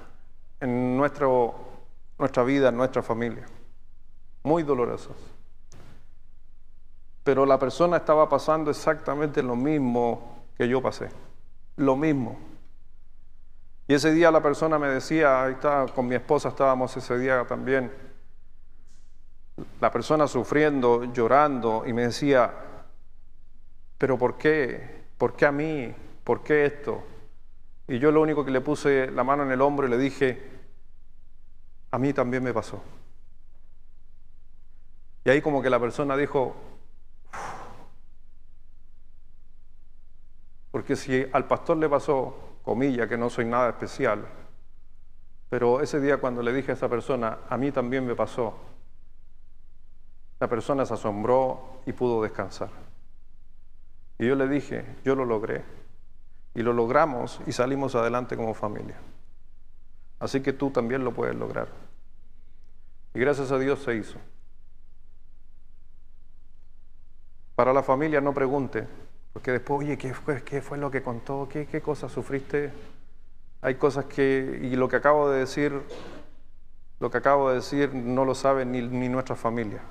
en nuestra vida, en nuestra familia. Muy dolorosas. Pero la persona estaba pasando exactamente lo mismo que yo pasé. Lo mismo. Y ese día la persona me decía, ahí estaba con mi esposa, estábamos ese día también, la persona sufriendo, llorando, y me decía, ¿pero por qué? ¿Por qué a mí? ¿Por qué esto? Y yo lo único que le puse la mano en el hombro y le dije, a mí también me pasó. Y ahí como que la persona dijo, porque si al pastor le pasó, comilla, que no soy nada especial, pero ese día cuando le dije a esa persona, a mí también me pasó, la persona se asombró y pudo descansar. Y yo le dije, yo lo logré. Y lo logramos y salimos adelante como familia. Así que tú también lo puedes lograr. Y gracias a Dios se hizo. Para la familia no pregunte, porque después, oye, ¿qué fue lo que contó? ¿Qué cosas sufriste? Hay cosas y lo que acabo de decir no lo sabe ni nuestra familia.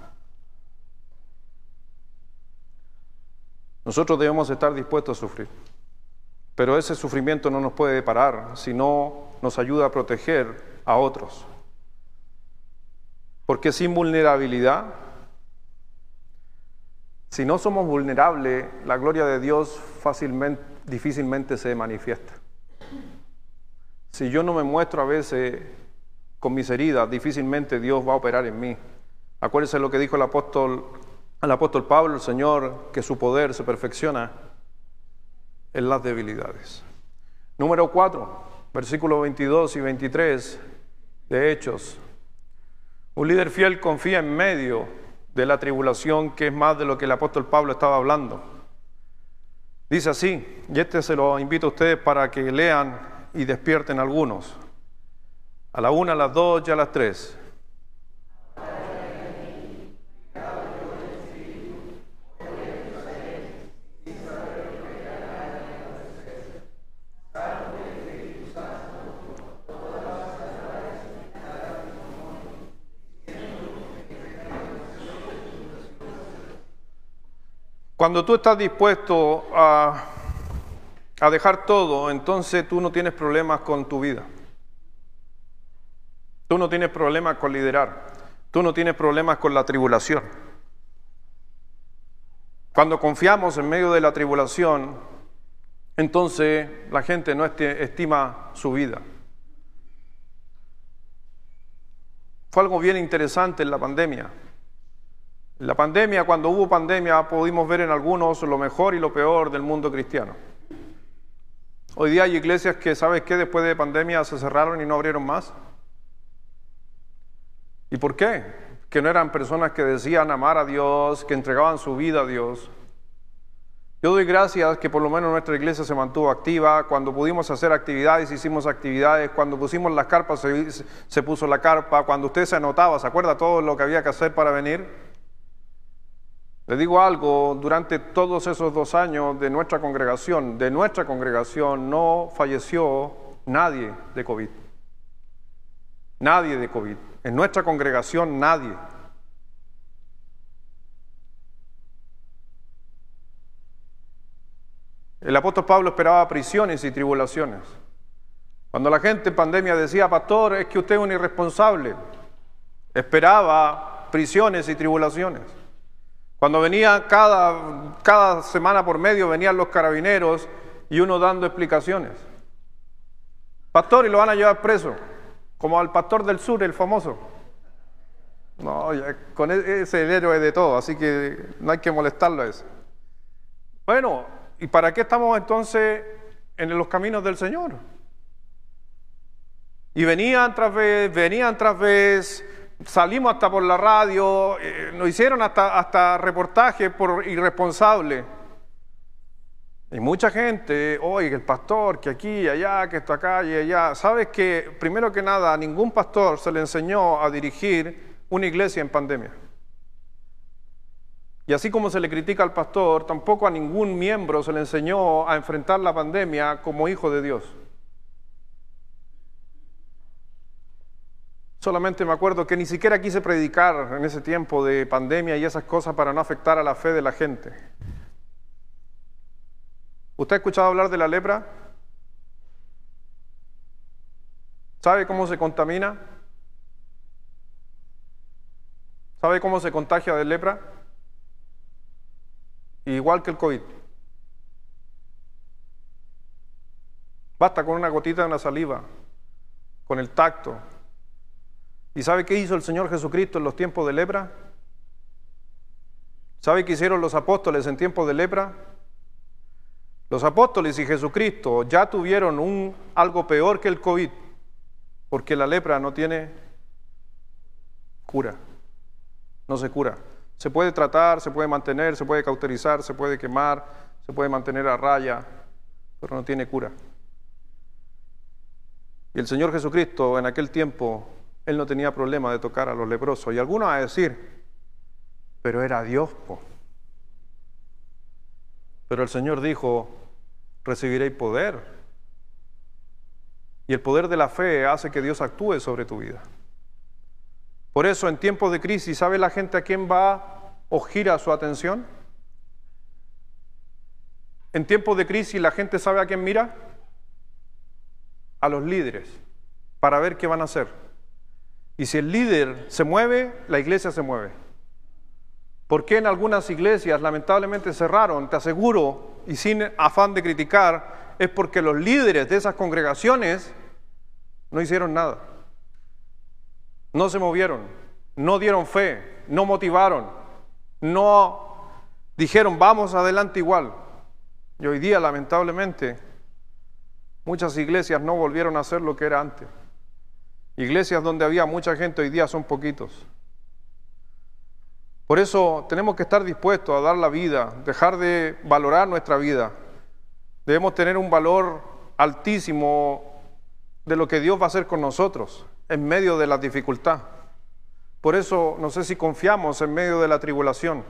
Nosotros debemos estar dispuestos a sufrir, pero ese sufrimiento no nos puede parar, sino nos ayuda a proteger a otros. Porque sin vulnerabilidad, si no somos vulnerables, la gloria de Dios difícilmente se manifiesta. Si yo no me muestro a veces con mis heridas, difícilmente Dios va a operar en mí. Acuérdense lo que dijo el apóstol Pablo, el Señor, que su poder se perfecciona en las debilidades. Número 4, versículos 22 y 23 de Hechos. Un líder fiel confía en medio de la tribulación, que es más de lo que el apóstol Pablo estaba hablando. Dice así, y se lo invito a ustedes para que lean y despierten algunos. A la 1, a las 2 y a las 3. Cuando tú estás dispuesto a dejar todo, entonces tú no tienes problemas con tu vida. Tú no tienes problemas con liderar. Tú no tienes problemas con la tribulación. Cuando confiamos en medio de la tribulación, entonces la gente no estima su vida. Fue algo bien interesante en la pandemia. En la pandemia, cuando hubo pandemia, pudimos ver en algunos lo mejor y lo peor del mundo cristiano. Hoy día hay iglesias que, ¿sabes qué? Después de pandemia se cerraron y no abrieron más. ¿Y por qué? Que no eran personas que decían amar a Dios, que entregaban su vida a Dios. Yo doy gracias que por lo menos nuestra iglesia se mantuvo activa. Cuando pudimos hacer actividades, hicimos actividades. Cuando pusimos las carpas, se puso la carpa. Cuando usted se anotaba, ¿se acuerda todo lo que había que hacer para venir? Le digo algo, durante todos esos 2 años de nuestra congregación no falleció nadie de COVID. Nadie de COVID. En nuestra congregación nadie. El apóstol Pablo esperaba prisiones y tribulaciones. Cuando la gente en pandemia decía, pastor, es que usted es un irresponsable, esperaba prisiones y tribulaciones. Cuando venía cada semana por medio, venían los carabineros y uno dando explicaciones. Pastor, y lo van a llevar preso, como al pastor del sur, el famoso. No, ya, con ese es el héroe de todo, así que no hay que molestarlo a ese. Bueno, ¿y para qué estamos entonces en los caminos del Señor? Y venían tras vez, salimos hasta por la radio, nos hicieron hasta reportajes por irresponsables. Y mucha gente, oye, el pastor, que aquí y allá, que esto acá y allá. ¿Sabes que primero que nada, a ningún pastor se le enseñó a dirigir una iglesia en pandemia? Y así como se le critica al pastor, tampoco a ningún miembro se le enseñó a enfrentar la pandemia como hijo de Dios. Solamente me acuerdo que ni siquiera quise predicar en ese tiempo de pandemia y esas cosas para no afectar a la fe de la gente. ¿Usted ha escuchado hablar de la lepra? ¿Sabe cómo se contamina? ¿Sabe cómo se contagia de lepra? Igual que el COVID. Basta con una gotita de una saliva, con el tacto. ¿Y sabe qué hizo el Señor Jesucristo en los tiempos de lepra? ¿Sabe qué hicieron los apóstoles en tiempos de lepra? Los apóstoles y Jesucristo ya tuvieron algo peor que el COVID, porque la lepra no tiene cura, no se cura. Se puede tratar, se puede mantener, se puede cauterizar, se puede quemar, se puede mantener a raya, pero no tiene cura. Y el Señor Jesucristo en aquel tiempo, Él no tenía problema de tocar a los leprosos. Y algunos van a decir, pero era Dios, po. Pero el Señor dijo, recibiréis poder. Y el poder de la fe hace que Dios actúe sobre tu vida. Por eso en tiempos de crisis, ¿sabe la gente a quién va o gira su atención? En tiempos de crisis, ¿la gente sabe a quién mira? A los líderes, para ver qué van a hacer. Y si el líder se mueve, la iglesia se mueve. ¿Por qué en algunas iglesias lamentablemente cerraron? Te aseguro, y sin afán de criticar, es porque los líderes de esas congregaciones no hicieron nada. No se movieron, no dieron fe, no motivaron, no dijeron vamos adelante igual. Y hoy día lamentablemente muchas iglesias no volvieron a ser lo que era antes. Iglesias donde había mucha gente hoy día son poquitos. Por eso tenemos que estar dispuestos a dar la vida, dejar de valorar nuestra vida. Debemos tener un valor altísimo de lo que Dios va a hacer con nosotros en medio de la dificultad. Por eso no sé si confiamos en medio de la tribulación.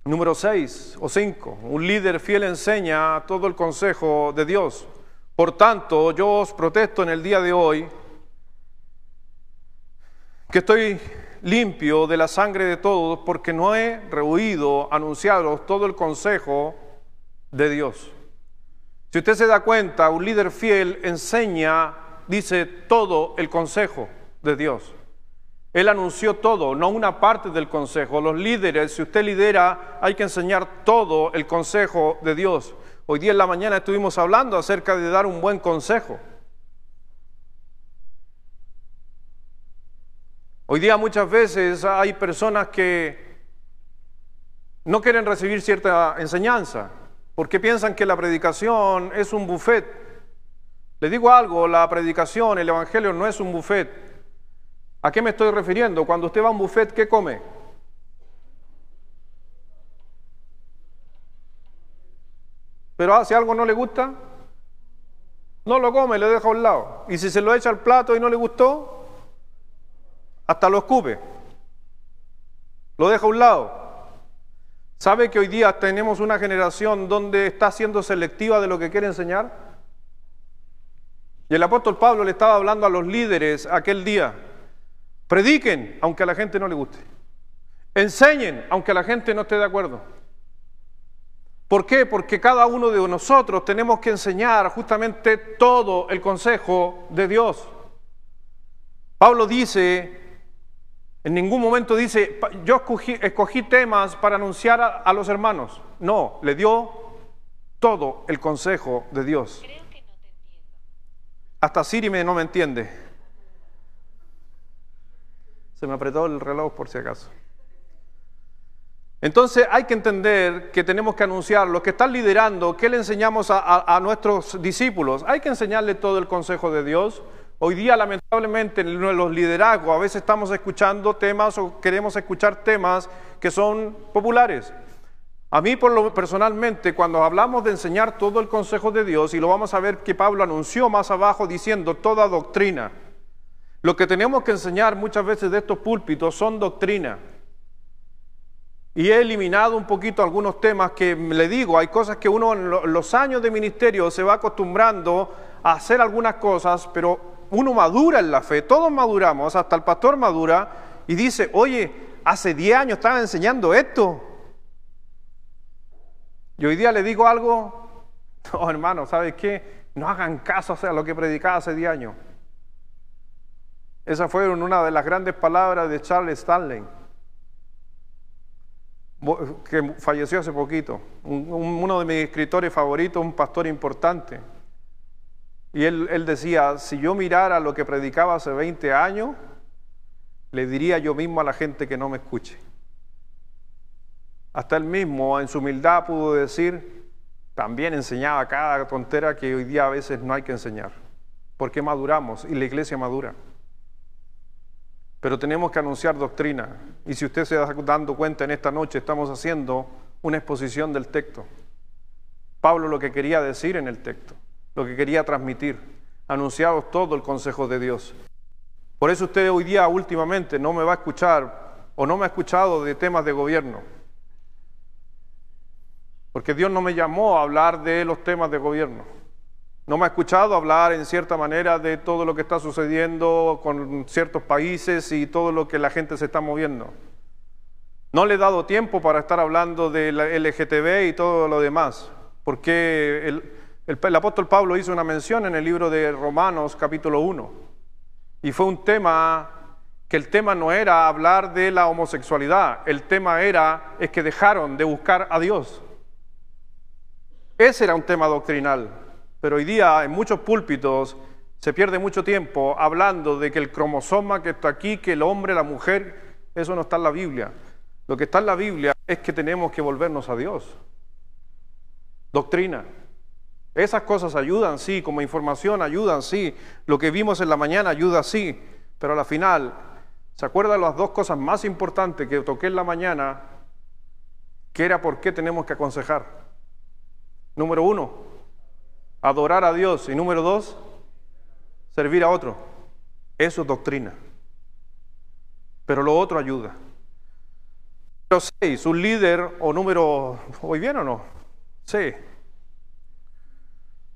Número 6 o 5, un líder fiel enseña todo el consejo de Dios. Por tanto, yo os protesto en el día de hoy que estoy limpio de la sangre de todos, porque no he rehuido anunciaros todo el consejo de Dios. Si usted se da cuenta, un líder fiel enseña, dice, todo el consejo de Dios. Él anunció todo, no una parte del consejo. Los líderes, si usted lidera, hay que enseñar todo el consejo de Dios. Hoy día en la mañana estuvimos hablando acerca de dar un buen consejo. Hoy día muchas veces hay personas que no quieren recibir cierta enseñanza porque piensan que la predicación es un buffet. Les digo algo, la predicación, el evangelio no es un buffet. ¿A qué me estoy refiriendo? Cuando usted va a un buffet, ¿qué come? Pero si algo no le gusta, no lo come, lo deja a un lado. Y si se lo echa al plato y no le gustó, hasta lo escupe, lo deja a un lado. ¿Sabe que hoy día tenemos una generación donde está siendo selectiva de lo que quiere enseñar? Y el apóstol Pablo le estaba hablando a los líderes aquel día: prediquen aunque a la gente no le guste, enseñen aunque a la gente no esté de acuerdo. ¿Por qué? Porque cada uno de nosotros tenemos que enseñar justamente todo el consejo de Dios. Pablo dice, en ningún momento dice, yo escogí temas para anunciar a los hermanos. No, le dio todo el consejo de Dios. Creo que no te entiendo. Hasta Siri no me entiende. Se me apretó el reloj por si acaso. Entonces hay que entender que tenemos que anunciar, los que están liderando, ¿qué le enseñamos a nuestros discípulos? Hay que enseñarle todo el consejo de Dios. Hoy día, lamentablemente, en los liderazgos a veces estamos escuchando temas o queremos escuchar temas que son populares. A mí, personalmente, cuando hablamos de enseñar todo el consejo de Dios, y lo vamos a ver que Pablo anunció más abajo diciendo toda doctrina, lo que tenemos que enseñar muchas veces de estos púlpitos son doctrina. Y he eliminado un poquito algunos temas que le digo, hay cosas que uno en los años de ministerio se va acostumbrando a hacer algunas cosas, pero uno madura en la fe, todos maduramos, hasta el pastor madura y dice, oye, hace 10 años estaba enseñando esto. Y hoy día le digo algo, no hermano, ¿sabes qué? No hagan caso a lo que predicaba hace 10 años. Esas fueron una de las grandes palabras de Charles Stanley, que falleció hace poquito, uno de mis escritores favoritos, un pastor importante. Y él decía, si yo mirara lo que predicaba hace 20 años, le diría yo mismo a la gente que no me escuche. Hasta él mismo, en su humildad, pudo decir, también enseñaba cada tontera que hoy día a veces no hay que enseñar, porque maduramos y la iglesia madura. Pero tenemos que anunciar doctrina. Y si usted se está dando cuenta en esta noche, estamos haciendo una exposición del texto. Pablo lo que quería decir en el texto, lo que quería transmitir, anunciaros todo el consejo de Dios. Por eso usted hoy día últimamente no me va a escuchar o no me ha escuchado de temas de gobierno. Porque Dios no me llamó a hablar de los temas de gobierno. No me ha escuchado hablar en cierta manera de todo lo que está sucediendo con ciertos países y todo lo que la gente se está moviendo. No le he dado tiempo para estar hablando de la LGTB y todo lo demás, porque el apóstol Pablo hizo una mención en el libro de Romanos capítulo 1, y fue un tema que el tema no era hablar de la homosexualidad, el tema es que dejaron de buscar a Dios. Ese era un tema doctrinal. Pero hoy día en muchos púlpitos se pierde mucho tiempo hablando de que el cromosoma que está aquí, que el hombre, la mujer, eso no está en la Biblia. Lo que está en la Biblia es que tenemos que volvernos a Dios. Doctrina. Esas cosas ayudan, sí, como información ayudan, sí. Lo que vimos en la mañana ayuda, sí. Pero a la final, ¿se acuerdan las dos cosas más importantes que toqué en la mañana? Que era por qué tenemos que aconsejar. Número 1. Adorar a Dios. Y número 2, servir a otro. Eso es doctrina. Pero lo otro ayuda. Número 6, un líder o número... ¿Voy bien o no? Sí.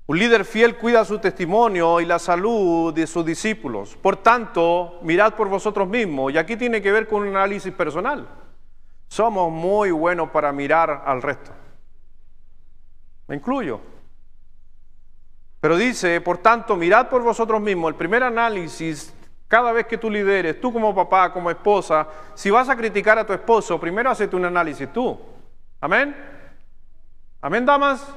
Un líder fiel cuida su testimonio y la salud de sus discípulos. Por tanto, mirad por vosotros mismos. Y aquí tiene que ver con un análisis personal. Somos muy buenos para mirar al resto. Me incluyo. Pero dice, por tanto, mirad por vosotros mismos. El primer análisis, cada vez que tú lideres, tú como papá, como esposa, si vas a criticar a tu esposo, primero hazte un análisis tú. ¿Amén? ¿Amén, damas?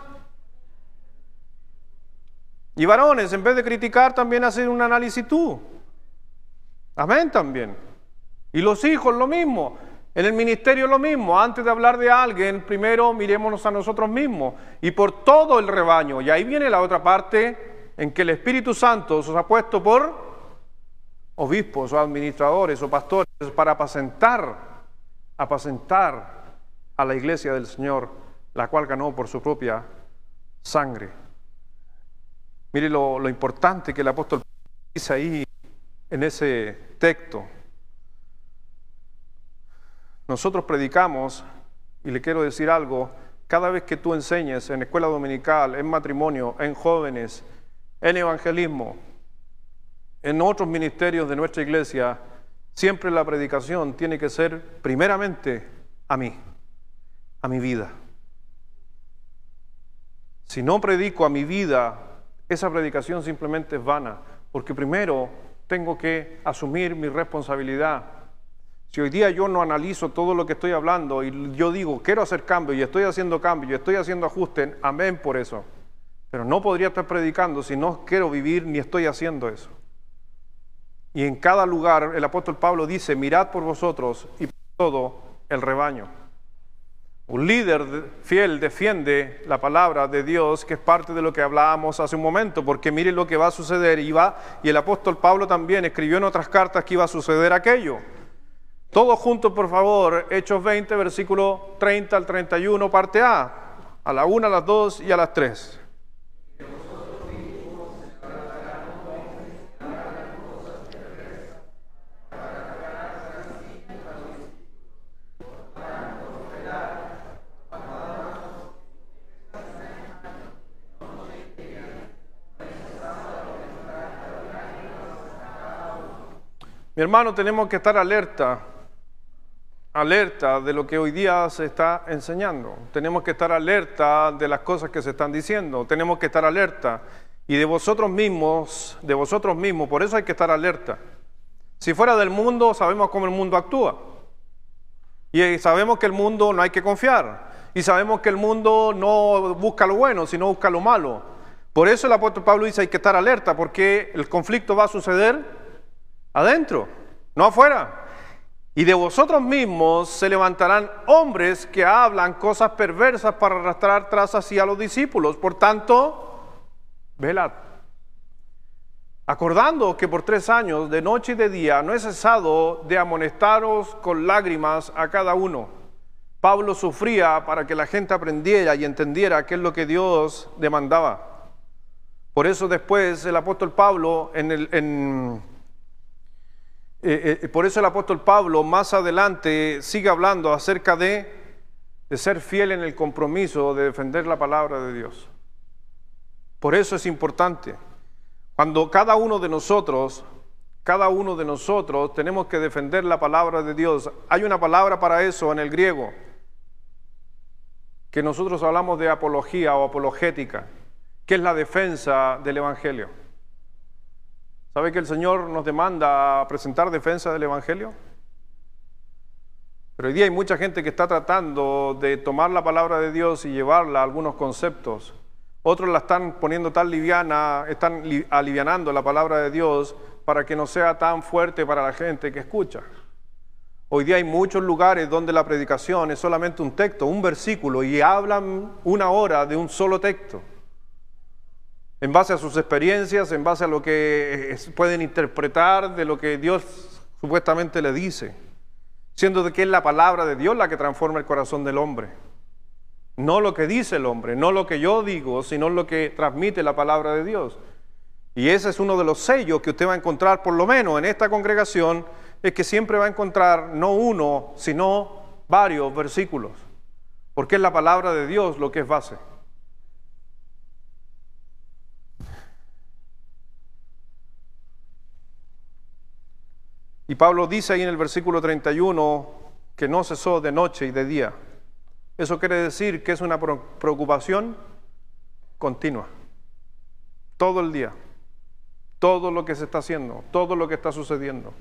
Y varones, en vez de criticar, también hacer un análisis tú. Amén también. Y los hijos lo mismo. En el ministerio lo mismo. Antes de hablar de alguien, primero mirémonos a nosotros mismos. Y por todo el rebaño. Y ahí viene la otra parte en que el Espíritu Santo os ha puesto por obispos o administradores o pastores para apacentar a la iglesia del Señor, la cual ganó por su propia sangre. Mire lo importante que el apóstol dice ahí en ese texto. Nosotros predicamos, y le quiero decir algo, cada vez que tú enseñes en escuela dominical, en matrimonio, en jóvenes, en evangelismo, en otros ministerios de nuestra iglesia, siempre la predicación tiene que ser primeramente a mí, a mi vida. Si no predico a mi vida, esa predicación simplemente es vana, porque primero tengo que asumir mi responsabilidad. Si hoy día yo no analizo todo lo que estoy hablando y yo digo, quiero hacer cambio y estoy haciendo cambio y estoy haciendo ajuste, amén por eso. Pero no podría estar predicando si no quiero vivir ni estoy haciendo eso. Y en cada lugar el apóstol Pablo dice, mirad por vosotros y por todo el rebaño. Un líder fiel defiende la palabra de Dios, que es parte de lo que hablábamos hace un momento, porque mire lo que va a suceder, y el apóstol Pablo también escribió en otras cartas que iba a suceder aquello. Todos juntos, por favor, Hechos 20, versículo 30 al 31, parte a la 1, a las 2 y a las 3. Mi hermano, tenemos que estar alerta de lo que hoy día se está enseñando. Tenemos que estar alerta de las cosas que se están diciendo. Tenemos que estar alerta. Y de vosotros mismos, por eso hay que estar alerta. Si fuera del mundo, sabemos cómo el mundo actúa. Y sabemos que el mundo no hay que confiar. Y sabemos que el mundo no busca lo bueno, sino busca lo malo. Por eso el apóstol Pablo dice hay que estar alerta, porque el conflicto va a suceder adentro, no afuera. Y de vosotros mismos se levantarán hombres que hablan cosas perversas para arrastrar tras así a los discípulos. Por tanto, velad, acordando que por 3 años, de noche y de día, no he cesado de amonestaros con lágrimas a cada uno. Pablo sufría para que la gente aprendiera y entendiera qué es lo que Dios demandaba. Por eso después el apóstol Pablo por eso el apóstol Pablo más adelante sigue hablando acerca de ser fiel en el compromiso de defender la palabra de Dios. Por eso es importante. Cuando cada uno de nosotros tenemos que defender la palabra de Dios. Hay una palabra para eso en el griego, que nosotros hablamos de apología o apologética, que es la defensa del Evangelio. ¿Sabe que el Señor nos demanda presentar defensa del Evangelio? Pero hoy día hay mucha gente que está tratando de tomar la palabra de Dios y llevarla a algunos conceptos. Otros la están poniendo tan liviana, están alivianando la palabra de Dios para que no sea tan fuerte para la gente que escucha. Hoy día hay muchos lugares donde la predicación es solamente un texto, un versículo, y hablan 1 hora de un solo texto. En base a sus experiencias, en base a lo que pueden interpretar de lo que Dios supuestamente le dice, siendo de que es la palabra de Dios la que transforma el corazón del hombre. No lo que dice el hombre, no lo que yo digo, sino lo que transmite la palabra de Dios. Y ese es uno de los sellos que usted va a encontrar, por lo menos en esta congregación, es que siempre va a encontrar no uno, sino varios versículos, porque es la palabra de Dios lo que es base. Y Pablo dice ahí en el versículo 31 que no cesó de noche y de día. Eso quiere decir que es una preocupación continua. Todo el día. Todo lo que se está haciendo, todo lo que está sucediendo.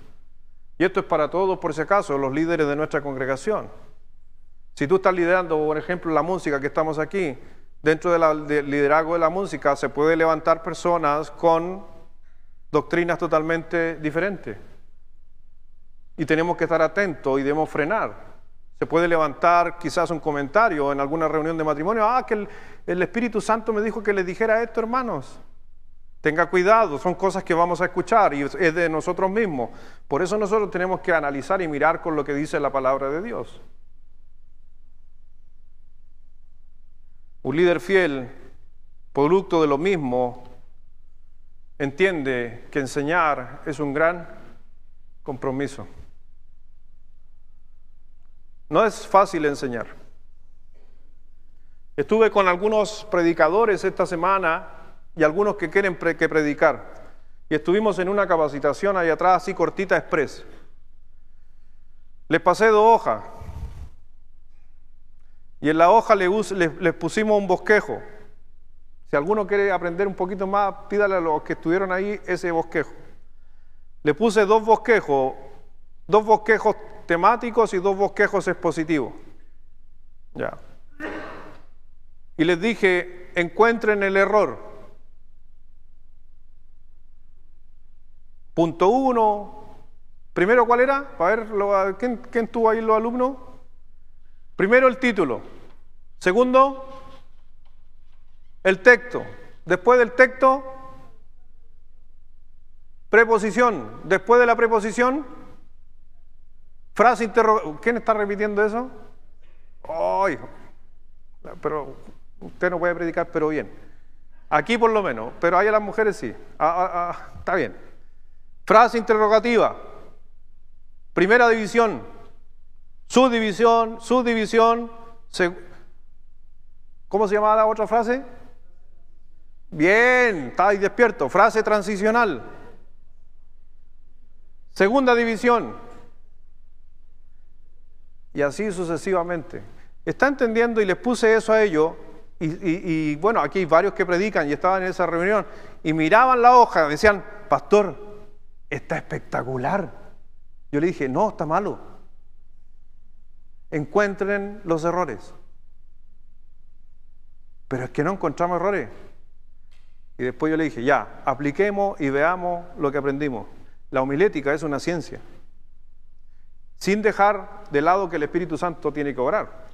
Y esto es para todos, por si acaso, los líderes de nuestra congregación. Si tú estás liderando, por ejemplo, la música que estamos aquí, dentro del liderazgo de la música se puede levantar personas con doctrinas totalmente diferentes. Y tenemos que estar atentos y debemos frenar. Se puede levantar quizás un comentario en alguna reunión de matrimonio. Que el Espíritu Santo me dijo que les dijera esto, hermanos. Tenga cuidado, son cosas que vamos a escuchar y es de nosotros mismos. Por eso nosotros tenemos que analizar y mirar con lo que dice la palabra de Dios. Un líder fiel, producto de lo mismo, entiende que enseñar es un gran compromiso. No es fácil enseñar. Estuve con algunos predicadores esta semana y algunos que quieren predicar. Y estuvimos en una capacitación ahí atrás, así cortita, express. Les pasé 2 hojas. Y en la hoja les pusimos un bosquejo. Si alguno quiere aprender un poquito más, pídale a los que estuvieron ahí ese bosquejo. Le puse 2 bosquejos temáticos y 2 bosquejos expositivos. Ya. Y les dije, encuentren el error. Punto 1. Primero, ¿cuál era? Para ver, ¿quién tuvo ahí los alumnos? Primero, el título. Segundo, el texto. Después del texto, preposición. Después de la preposición, frase interrogativa. ¿Quién está repitiendo eso? ¡Ay! Pero usted no puede predicar, pero bien. Aquí por lo menos, pero ahí a las mujeres sí. Está bien. Frase interrogativa. Primera división. Subdivisión. ¿Cómo se llamaba la otra frase? Bien, está ahí despierto. Frase transicional. Segunda división. Y así sucesivamente. ¿Está entendiendo? Y les puse eso a ellos. Y bueno, aquí hay varios que predican y estaban en esa reunión. Y miraban la hoja, decían, pastor, está espectacular. Yo le dije, no, está malo. Encuentren los errores. Pero es que no encontramos errores. Y después yo le dije, ya, apliquemos y veamos lo que aprendimos. La homilética es una ciencia. Sin dejar de lado que el Espíritu Santo tiene que obrar.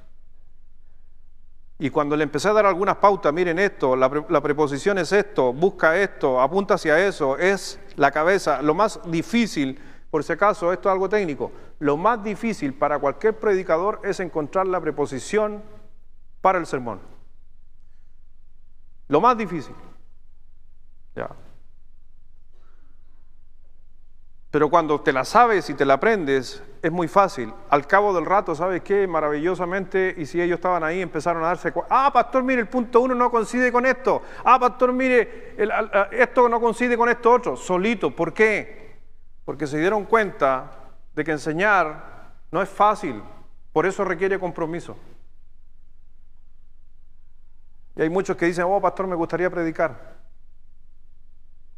Y cuando le empecé a dar algunas pautas, miren esto, la preposición es esto, busca esto, apunta hacia eso, es la cabeza. Lo más difícil, por si acaso, esto es algo técnico, lo más difícil para cualquier predicador es encontrar la preposición para el sermón. Lo más difícil. Ya. Pero cuando te la sabes y te la aprendes, es muy fácil. Al cabo del rato, ¿sabes qué? Maravillosamente, y si ellos estaban ahí, empezaron a darse cuenta. Pastor, mire, el punto 1 no coincide con esto. Pastor, mire, esto no coincide con esto otro. Solito. ¿Por qué? Porque se dieron cuenta de que enseñar no es fácil. Por eso requiere compromiso. Y hay muchos que dicen, pastor, me gustaría predicar.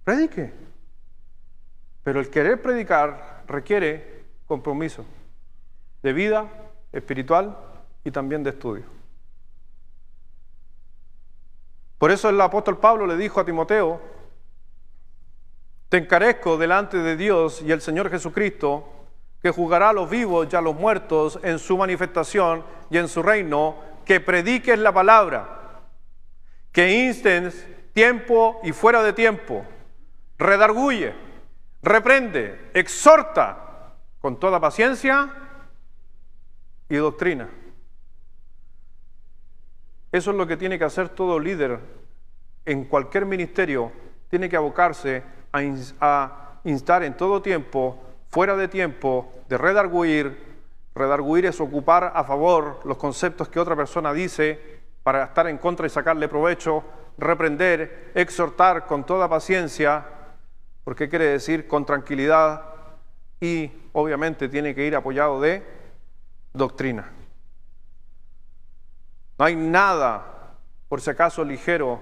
Predique. Pero el querer predicar requiere compromiso de vida espiritual y también de estudio. Por eso el apóstol Pablo le dijo a Timoteo, te encarezco delante de Dios y el Señor Jesucristo, que juzgará a los vivos y a los muertos en su manifestación y en su reino, que prediques la palabra, que instes tiempo y fuera de tiempo, redarguye, reprende, exhorta con toda paciencia y doctrina. Eso es lo que tiene que hacer todo líder en cualquier ministerio. Tiene que abocarse a instar en todo tiempo, fuera de tiempo, de redarguir. Redarguir es ocupar a favor los conceptos que otra persona dice para estar en contra y sacarle provecho. Reprender, exhortar con toda paciencia, porque quiere decir con tranquilidad y obviamente tiene que ir apoyado de doctrina. No hay nada, por si acaso, ligero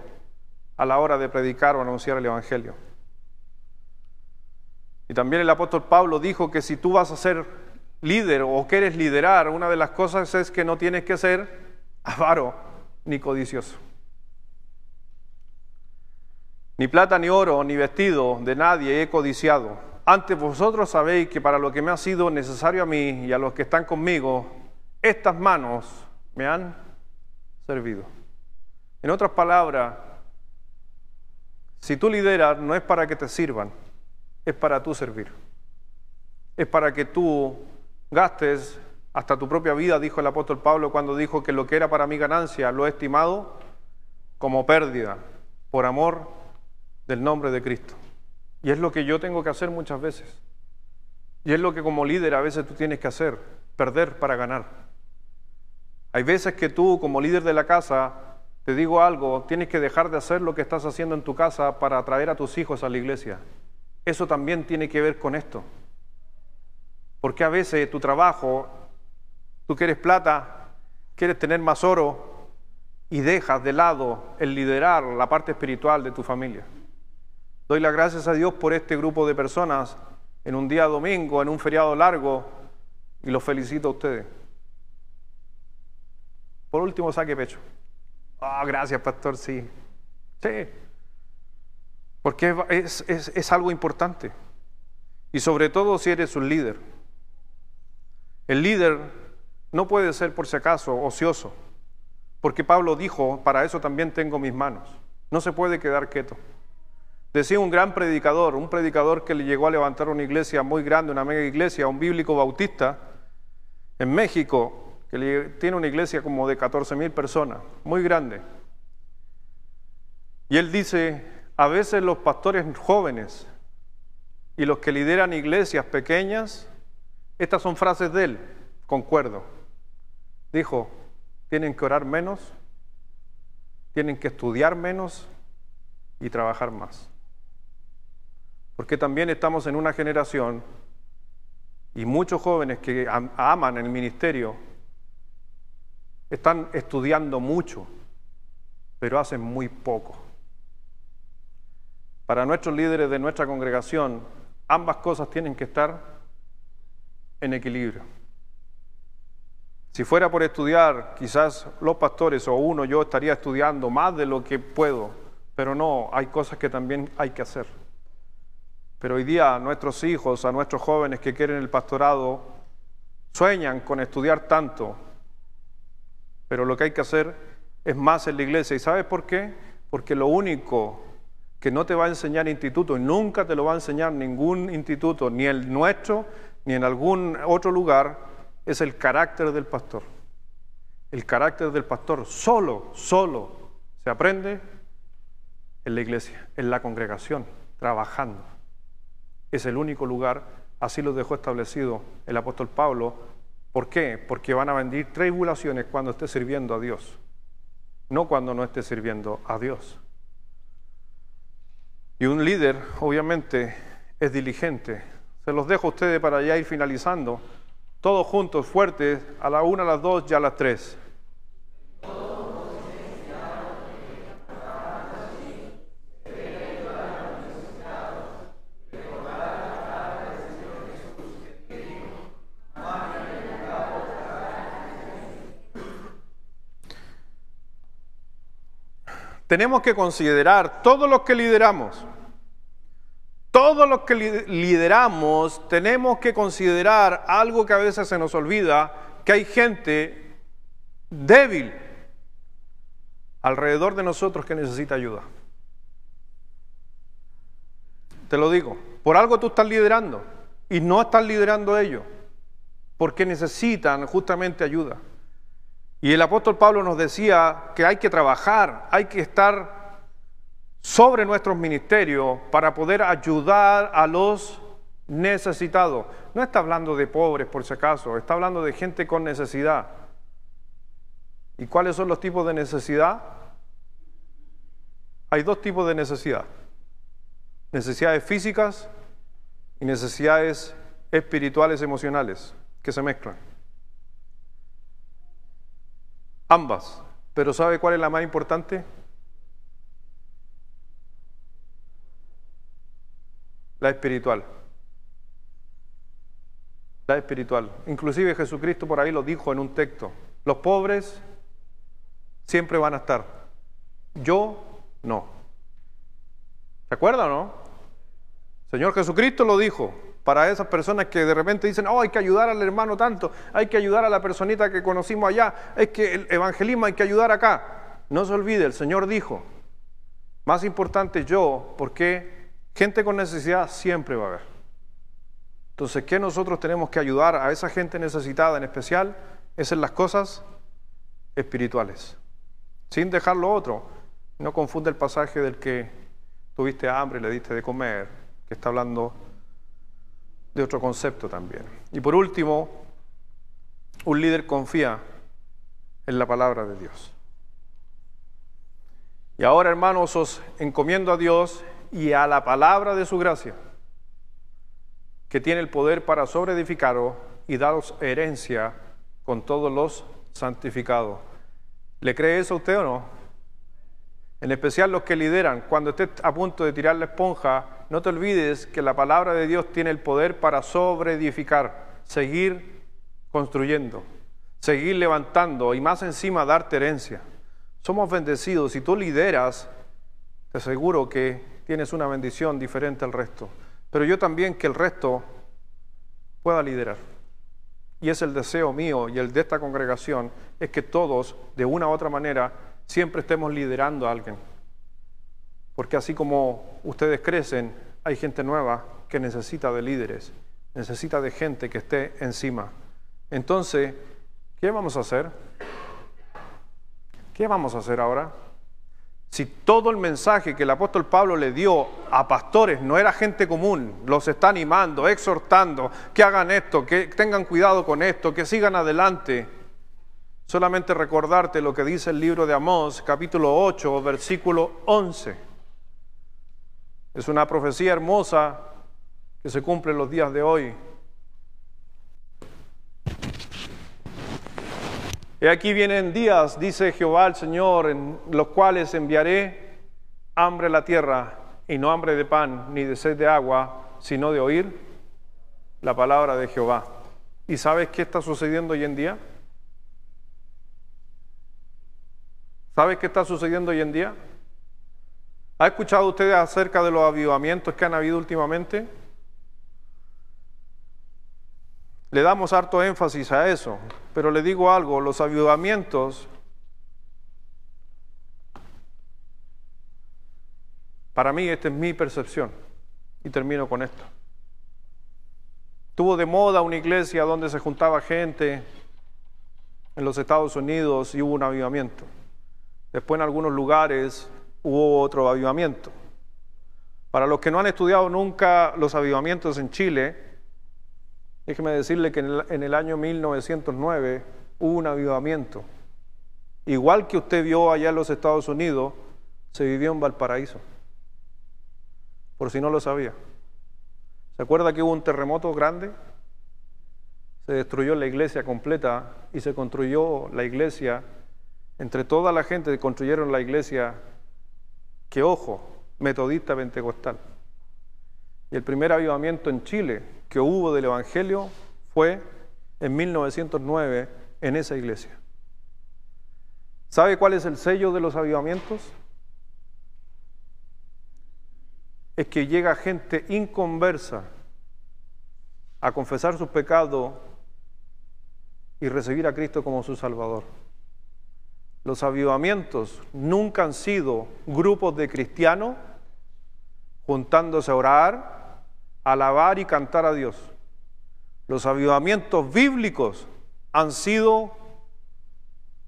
a la hora de predicar o anunciar el Evangelio. Y también el apóstol Pablo dijo que si tú vas a ser líder o quieres liderar, una de las cosas es que no tienes que ser avaro ni codicioso. Ni plata ni oro ni vestido de nadie he codiciado. Antes vosotros sabéis que para lo que me ha sido necesario a mí y a los que están conmigo, estas manos me han servido. En otras palabras, si tú lideras, no es para que te sirvan, es para tú servir. Es para que tú gastes hasta tu propia vida, dijo el apóstol Pablo cuando dijo que lo que era para mi ganancia lo he estimado como pérdida por amor del nombre de Cristo. Y es lo que yo tengo que hacer muchas veces. Y es lo que como líder a veces tú tienes que hacer, perder para ganar. Hay veces que tú como líder de la casa, te digo algo, tienes que dejar de hacer lo que estás haciendo en tu casa para atraer a tus hijos a la iglesia. Eso también tiene que ver con esto. Porque a veces tu trabajo, tú quieres plata, quieres tener más oro y dejas de lado el liderar la parte espiritual de tu familia. Doy las gracias a Dios por este grupo de personas en un día domingo, en un feriado largo, y los felicito a ustedes. Por último, saque pecho. Gracias, pastor, sí. Sí. Porque es algo importante. Y sobre todo si eres un líder. El líder no puede ser por si acaso ocioso. Porque Pablo dijo, para eso también tengo mis manos. No se puede quedar quieto. Decía un gran predicador, un predicador que le llegó a levantar una iglesia muy grande, una mega iglesia, un bíblico bautista en México, que tiene una iglesia como de 14,000 personas, muy grande. Y él dice, a veces los pastores jóvenes y los que lideran iglesias pequeñas, estas son frases de él, concuerdo. Dijo, tienen que orar menos, tienen que estudiar menos y trabajar más. Porque también estamos en una generación y muchos jóvenes que aman el ministerio están estudiando mucho, pero hacen muy poco. Para nuestros líderes de nuestra congregación, ambas cosas tienen que estar en equilibrio. Si fuera por estudiar, quizás los pastores o yo estaría estudiando más de lo que puedo, pero no, hay cosas que también hay que hacer. Pero hoy día a nuestros hijos, a nuestros jóvenes que quieren el pastorado, sueñan con estudiar tanto, pero lo que hay que hacer es más en la iglesia. ¿Y sabes por qué? Porque lo único que no te va a enseñar instituto, y nunca te lo va a enseñar ningún instituto, ni el nuestro, ni en algún otro lugar, es el carácter del pastor. El carácter del pastor solo se aprende en la iglesia, en la congregación, trabajando. Es el único lugar, así lo dejó establecido el apóstol Pablo. ¿Por qué? Porque van a venir tribulaciones cuando esté sirviendo a Dios, no cuando no esté sirviendo a Dios. Y un líder, obviamente, es diligente. Se los dejo a ustedes para ya ir finalizando. Todos juntos, fuertes, a la 1, a las 2 y a las 3. Tenemos que considerar todos los que lideramos. Todos los que lideramos tenemos que considerar algo que a veces se nos olvida, que hay gente débil alrededor de nosotros que necesita ayuda. Te lo digo, por algo tú estás liderando y no estás liderando ellos, porque necesitan justamente ayuda. Y el apóstol Pablo nos decía que hay que trabajar, hay que estar sobre nuestros ministerios para poder ayudar a los necesitados. No está hablando de pobres, por si acaso, está hablando de gente con necesidad. ¿Y cuáles son los tipos de necesidad? Hay dos tipos de necesidad: necesidades físicas y necesidades espirituales, emocionales, que se mezclan. Ambas. Pero ¿sabe cuál es la más importante? La espiritual. La espiritual. Inclusive Jesucristo por ahí lo dijo en un texto. Los pobres siempre van a estar. Yo no. ¿Se acuerdan o no? Señor Jesucristo lo dijo. Para esas personas que de repente dicen, oh, hay que ayudar al hermano tanto, hay que ayudar a la personita que conocimos allá, es que el evangelismo hay que ayudar acá. No se olvide, el Señor dijo, más importante yo, porque gente con necesidad siempre va a haber. Entonces, ¿qué nosotros tenemos que ayudar a esa gente necesitada en especial? Es en las cosas espirituales. Sin dejar lo otro. No confunda el pasaje del que tuviste hambre y le diste de comer, que está hablando de otro concepto también. Y por último, un líder confía en la palabra de Dios. Y ahora, hermanos, os encomiendo a Dios y a la palabra de su gracia, que tiene el poder para sobreedificaros y daros herencia con todos los santificados. ¿Le cree eso a usted o no? En especial los que lideran, cuando estés a punto de tirar la esponja, no te olvides que la palabra de Dios tiene el poder para sobreedificar, seguir construyendo, seguir levantando y más encima darte herencia. Somos bendecidos. Si tú lideras, te aseguro que tienes una bendición diferente al resto. Pero yo también que el resto pueda liderar. Y es el deseo mío y el de esta congregación, es que todos, de una u otra manera, siempre estemos liderando a alguien. Porque así como ustedes crecen, hay gente nueva que necesita de líderes, necesita de gente que esté encima. Entonces, ¿qué vamos a hacer? ¿Qué vamos a hacer ahora? Si todo el mensaje que el apóstol Pablo le dio a pastores no era gente común, los está animando, exhortando, que hagan esto, que tengan cuidado con esto, que sigan adelante. Solamente recordarte lo que dice el libro de Amós, capítulo 8, versículo 11. Es una profecía hermosa que se cumple en los días de hoy. He aquí vienen días, dice Jehová el Señor, en los cuales enviaré hambre a la tierra, y no hambre de pan, ni de sed de agua, sino de oír la palabra de Jehová. ¿Y sabes qué está sucediendo hoy en día? ¿Sabes qué está sucediendo hoy en día? ¿Ha escuchado usted acerca de los avivamientos que han habido últimamente? Le damos harto énfasis a eso, pero le digo algo, los avivamientos, para mí esta es mi percepción, y termino con esto. Tuvo de moda una iglesia donde se juntaba gente en los Estados Unidos y hubo un avivamiento. Después en algunos lugares hubo otro avivamiento. Para los que no han estudiado nunca los avivamientos en Chile, déjeme decirle que en el año 1909 hubo un avivamiento. Igual que usted vio allá en los Estados Unidos, se vivió en Valparaíso. Por si no lo sabía. ¿Se acuerda que hubo un terremoto grande? Se destruyó la iglesia completa y se construyó la iglesia. Entre toda la gente que construyeron la iglesia, que ojo, metodista pentecostal. Y el primer avivamiento en Chile que hubo del Evangelio fue en 1909 en esa iglesia. ¿Sabe cuál es el sello de los avivamientos? Es que llega gente inconversa a confesar sus pecados y recibir a Cristo como su Salvador. Los avivamientos nunca han sido grupos de cristianos juntándose a orar, alabar y cantar a Dios. Los avivamientos bíblicos han sido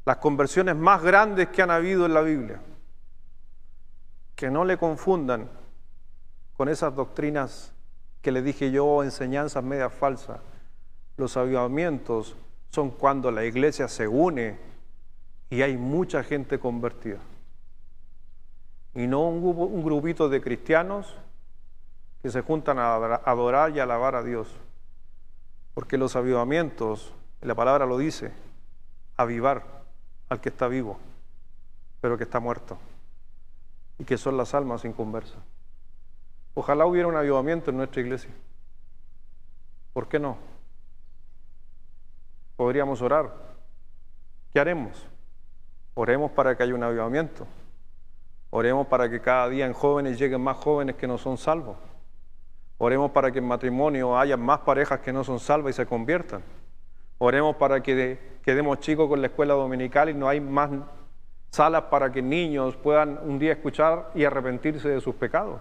las conversiones más grandes que han habido en la Biblia. Que no le confundan con esas doctrinas que le dije yo, enseñanzas medias falsas. Los avivamientos son cuando la iglesia se une y hay mucha gente convertida. Y no un grupito de cristianos que se juntan a adorar y alabar a Dios. Porque los avivamientos, la palabra lo dice, avivar al que está vivo, pero que está muerto, y que son las almas inconversas. Ojalá hubiera un avivamiento en nuestra iglesia. ¿Por qué no? Podríamos orar. ¿Qué haremos? Oremos para que haya un avivamiento. Oremos para que cada día en jóvenes lleguen más jóvenes que no son salvos. Oremos para que en matrimonio haya más parejas que no son salvas y se conviertan. Oremos para que quedemos chicos con la escuela dominical y no hay más salas para que niños puedan un día escuchar y arrepentirse de sus pecados.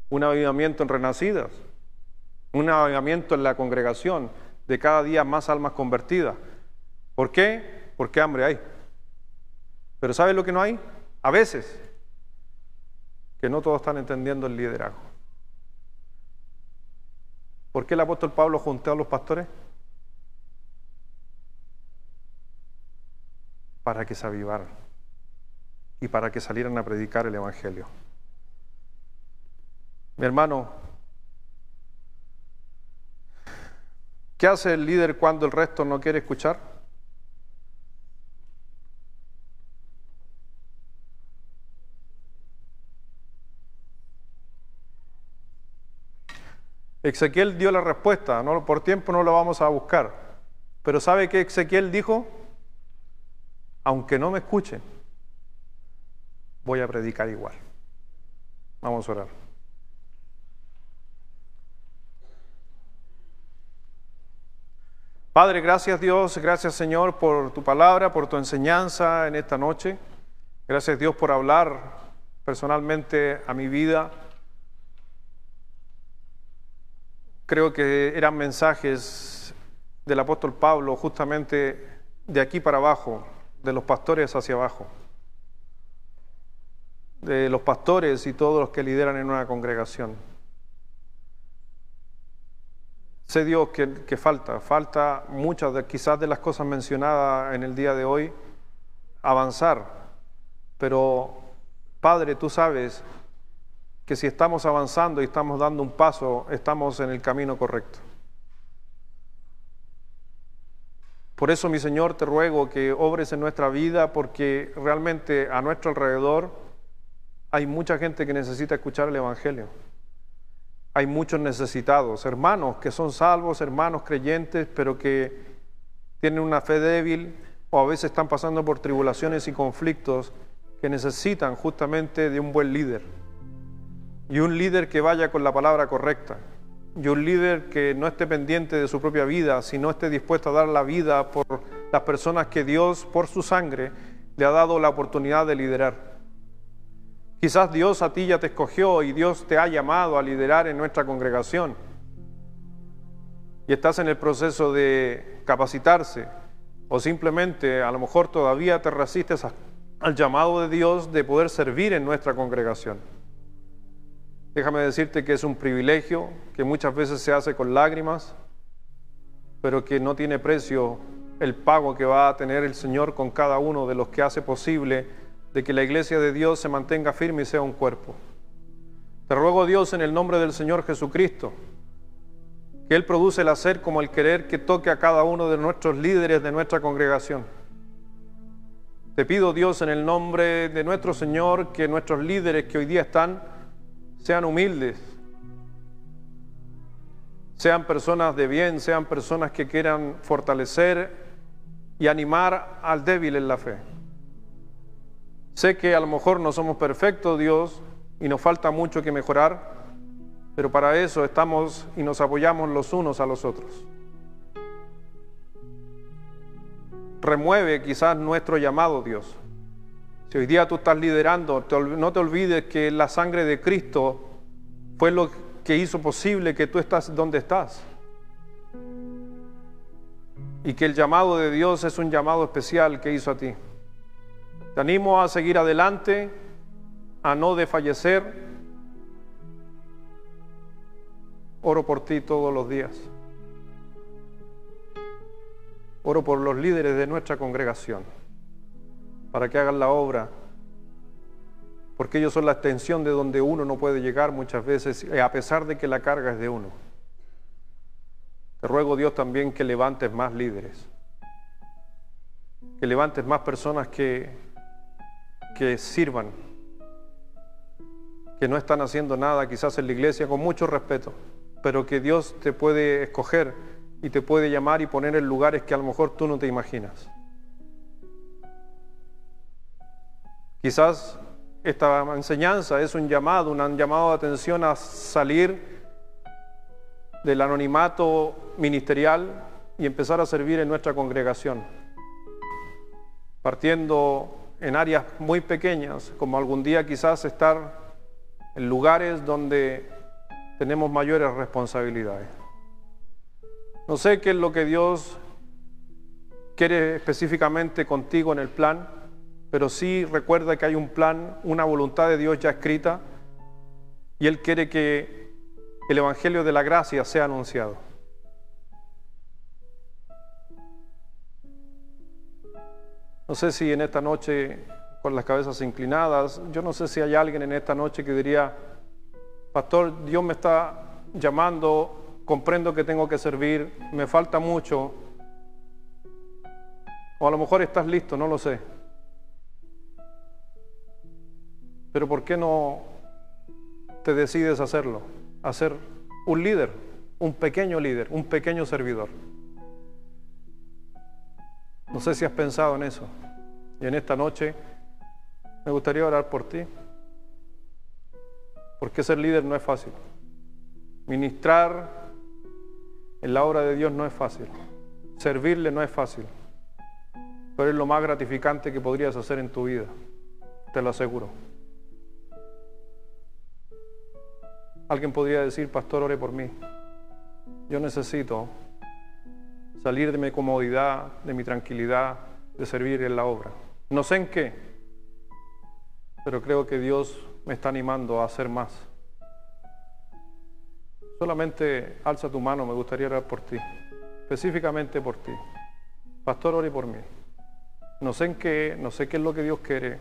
Un avivamiento en Renacidas, un avivamiento en la congregación, de cada día más almas convertidas. ¿Por qué? Porque hambre hay. Pero ¿sabes lo que no hay? A veces, que no todos están entendiendo el liderazgo. ¿Por qué el apóstol Pablo juntó a los pastores? Para que se avivaran y para que salieran a predicar el evangelio. Mi hermano, ¿qué hace el líder cuando el resto no quiere escuchar? Ezequiel dio la respuesta, no, por tiempo no lo vamos a buscar, pero ¿sabe qué Ezequiel dijo? Aunque no me escuchen, voy a predicar igual. Vamos a orar. Padre, gracias Dios, gracias Señor por tu palabra, por tu enseñanza en esta noche. Gracias Dios por hablar personalmente a mi vida. Creo que eran mensajes del apóstol Pablo justamente de aquí para abajo, de los pastores hacia abajo, de los pastores y todos los que lideran en una congregación. Sé Dios que falta muchas quizás de las cosas mencionadas en el día de hoy, avanzar, pero Padre, tú sabes que si estamos avanzando y estamos dando un paso, estamos en el camino correcto. Por eso, mi Señor, te ruego que obres en nuestra vida, porque realmente a nuestro alrededor hay mucha gente que necesita escuchar el Evangelio. Hay muchos necesitados, hermanos que son salvos, hermanos creyentes, pero que tienen una fe débil o a veces están pasando por tribulaciones y conflictos que necesitan justamente de un buen líder. Y un líder que vaya con la palabra correcta. Y un líder que no esté pendiente de su propia vida, sino esté dispuesto a dar la vida por las personas que Dios, por su sangre, le ha dado la oportunidad de liderar. Quizás Dios a ti ya te escogió y Dios te ha llamado a liderar en nuestra congregación. Y estás en el proceso de capacitarse, o simplemente a lo mejor todavía te resistes al llamado de Dios de poder servir en nuestra congregación. Déjame decirte que es un privilegio que muchas veces se hace con lágrimas, pero que no tiene precio el pago que va a tener el Señor con cada uno de los que hace posible de que la iglesia de Dios se mantenga firme y sea un cuerpo. Te ruego, Dios, en el nombre del Señor Jesucristo, que Él produce el hacer como el querer, que toque a cada uno de nuestros líderes de nuestra congregación. Te pido, Dios, en el nombre de nuestro Señor, que nuestros líderes que hoy día están sean humildes, sean personas de bien, sean personas que quieran fortalecer y animar al débil en la fe. Sé que a lo mejor no somos perfectos, Dios, y nos falta mucho que mejorar, pero para eso estamos y nos apoyamos los unos a los otros. Remueve quizás nuestro llamado, Dios. Si hoy día tú estás liderando, no te olvides que la sangre de Cristo fue lo que hizo posible que tú estás donde estás. Y que el llamado de Dios es un llamado especial que hizo a ti. Te animo a seguir adelante, a no desfallecer. Oro por ti todos los días. Oro por los líderes de nuestra congregación, para que hagan la obra, porque ellos son la extensión de donde uno no puede llegar muchas veces, a pesar de que la carga es de uno. Te ruego, Dios, también que levantes más líderes, que levantes más personas que sirvan, que no están haciendo nada quizás en la iglesia, con mucho respeto, pero que Dios te puede escoger y te puede llamar y poner en lugares que a lo mejor tú no te imaginas. Quizás esta enseñanza es un llamado de atención a salir del anonimato ministerial y empezar a servir en nuestra congregación, partiendo en áreas muy pequeñas, como algún día quizás estar en lugares donde tenemos mayores responsabilidades. No sé qué es lo que Dios quiere específicamente contigo en el plan, pero sí recuerda que hay un plan, una voluntad de Dios ya escrita, y Él quiere que el Evangelio de la gracia sea anunciado. No sé si en esta noche, con las cabezas inclinadas, yo no sé si hay alguien en esta noche que diría: pastor, Dios me está llamando, comprendo que tengo que servir, me falta mucho. O a lo mejor estás listo, no lo sé. Pero ¿por qué no te decides hacerlo? A ser un líder, un pequeño servidor. No sé si has pensado en eso. Y en esta noche me gustaría orar por ti. Porque ser líder no es fácil. Ministrar en la obra de Dios no es fácil. Servirle no es fácil. Pero es lo más gratificante que podrías hacer en tu vida. Te lo aseguro. Alguien podría decir: pastor, ore por mí. Yo necesito salir de mi comodidad, de mi tranquilidad, de servir en la obra. No sé en qué, pero creo que Dios me está animando a hacer más. Solamente alza tu mano, me gustaría orar por ti, específicamente por ti. Pastor, ore por mí. No sé en qué, no sé qué es lo que Dios quiere,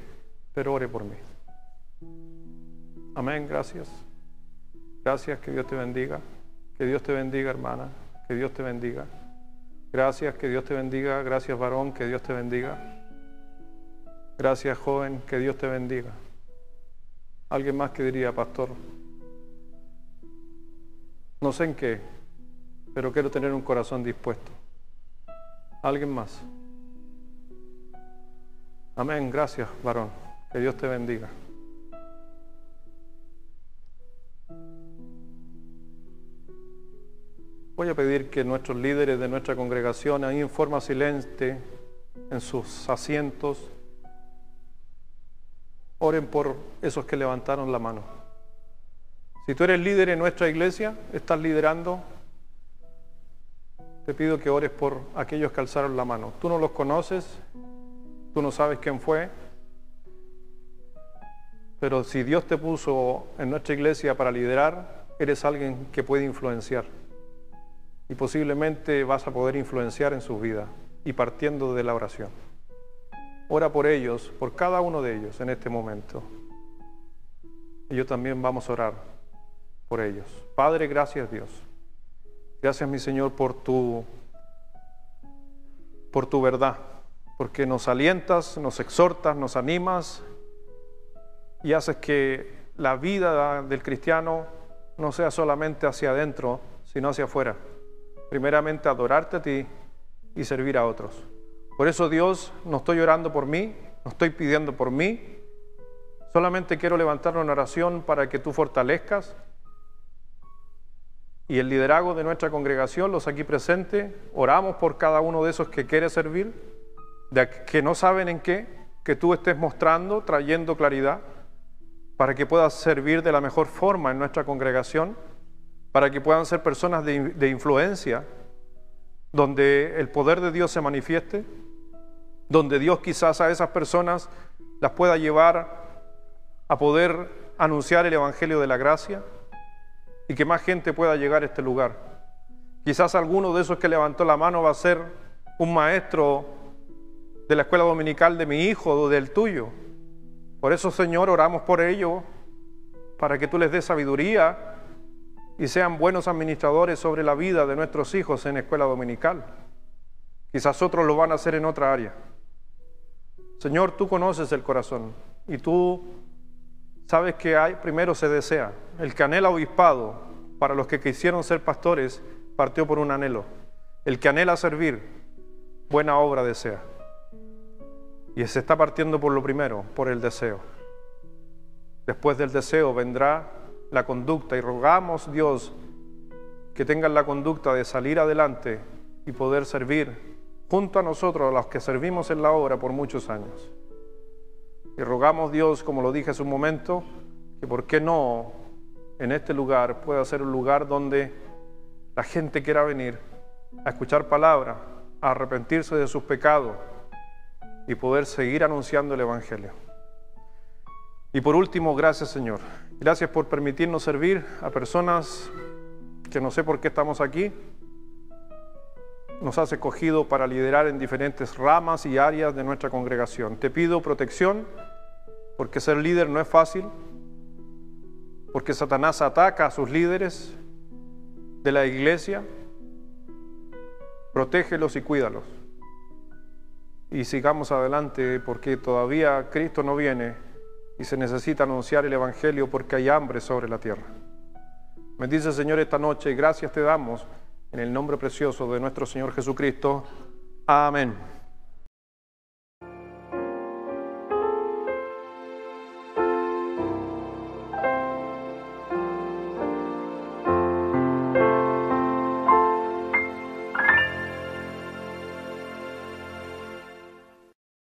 pero ore por mí. Amén, gracias. Gracias, que Dios te bendiga. Que Dios te bendiga, hermana. Que Dios te bendiga. Gracias, que Dios te bendiga. Gracias, varón, que Dios te bendiga. Gracias, joven, que Dios te bendiga. Alguien más que diría: pastor, no sé en qué, pero quiero tener un corazón dispuesto. ¿Alguien más? Amén, gracias, varón, que Dios te bendiga. Voy a pedir que nuestros líderes de nuestra congregación, ahí en forma silente, en sus asientos, oren por esos que levantaron la mano. Si tú eres líder en nuestra iglesia, estás liderando, te pido que ores por aquellos que alzaron la mano. Tú no los conoces, tú no sabes quién fue, pero si Dios te puso en nuestra iglesia para liderar, eres alguien que puede influenciar. Y posiblemente vas a poder influenciar en sus vidas, y partiendo de la oración. Ora por ellos, por cada uno de ellos en este momento. Y yo también vamos a orar por ellos. Padre, gracias, Dios. Gracias, mi Señor, por tu verdad, porque nos alientas, nos exhortas, nos animas y haces que la vida del cristiano no sea solamente hacia adentro, sino hacia afuera. Primeramente adorarte a ti y servir a otros. Por eso, Dios, no estoy orando por mí, no estoy pidiendo por mí, solamente quiero levantar una oración para que tú fortalezcas y el liderazgo de nuestra congregación, los aquí presentes, oramos por cada uno de esos que quiere servir, de que no saben en qué, que tú estés mostrando, trayendo claridad, para que puedas servir de la mejor forma en nuestra congregación, para que puedan ser personas de influencia, donde el poder de Dios se manifieste, donde Dios quizás a esas personas las pueda llevar a poder anunciar el Evangelio de la gracia y que más gente pueda llegar a este lugar. Quizás alguno de esos que levantó la mano va a ser un maestro de la escuela dominical de mi hijo o del tuyo. Por eso, Señor, oramos por ello, para que tú les des sabiduría y sean buenos administradores sobre la vida de nuestros hijos en escuela dominical. Quizás otros lo van a hacer en otra área. Señor, tú conoces el corazón y tú sabes que primero se desea. El que anhela obispado, para los que quisieron ser pastores, partió por un anhelo. El que anhela servir, buena obra desea. Y se está partiendo por lo primero, por el deseo. Después del deseo vendrá la conducta y rogamos, Dios, que tengan la conducta de salir adelante y poder servir junto a nosotros, a los que servimos en la obra por muchos años. Y rogamos, Dios, como lo dije hace un momento, que por qué no en este lugar pueda ser un lugar donde la gente quiera venir a escuchar palabra, a arrepentirse de sus pecados y poder seguir anunciando el Evangelio. Y por último, gracias, Señor. Gracias por permitirnos servir a personas que no sé por qué estamos aquí. Nos has escogido para liderar en diferentes ramas y áreas de nuestra congregación. Te pido protección, porque ser líder no es fácil, porque Satanás ataca a sus líderes de la iglesia. Protégelos y cuídalos. Y sigamos adelante, porque todavía Cristo no viene y se necesita anunciar el Evangelio porque hay hambre sobre la tierra. Bendice, Señor, esta noche y gracias te damos en el nombre precioso de nuestro Señor Jesucristo. Amén.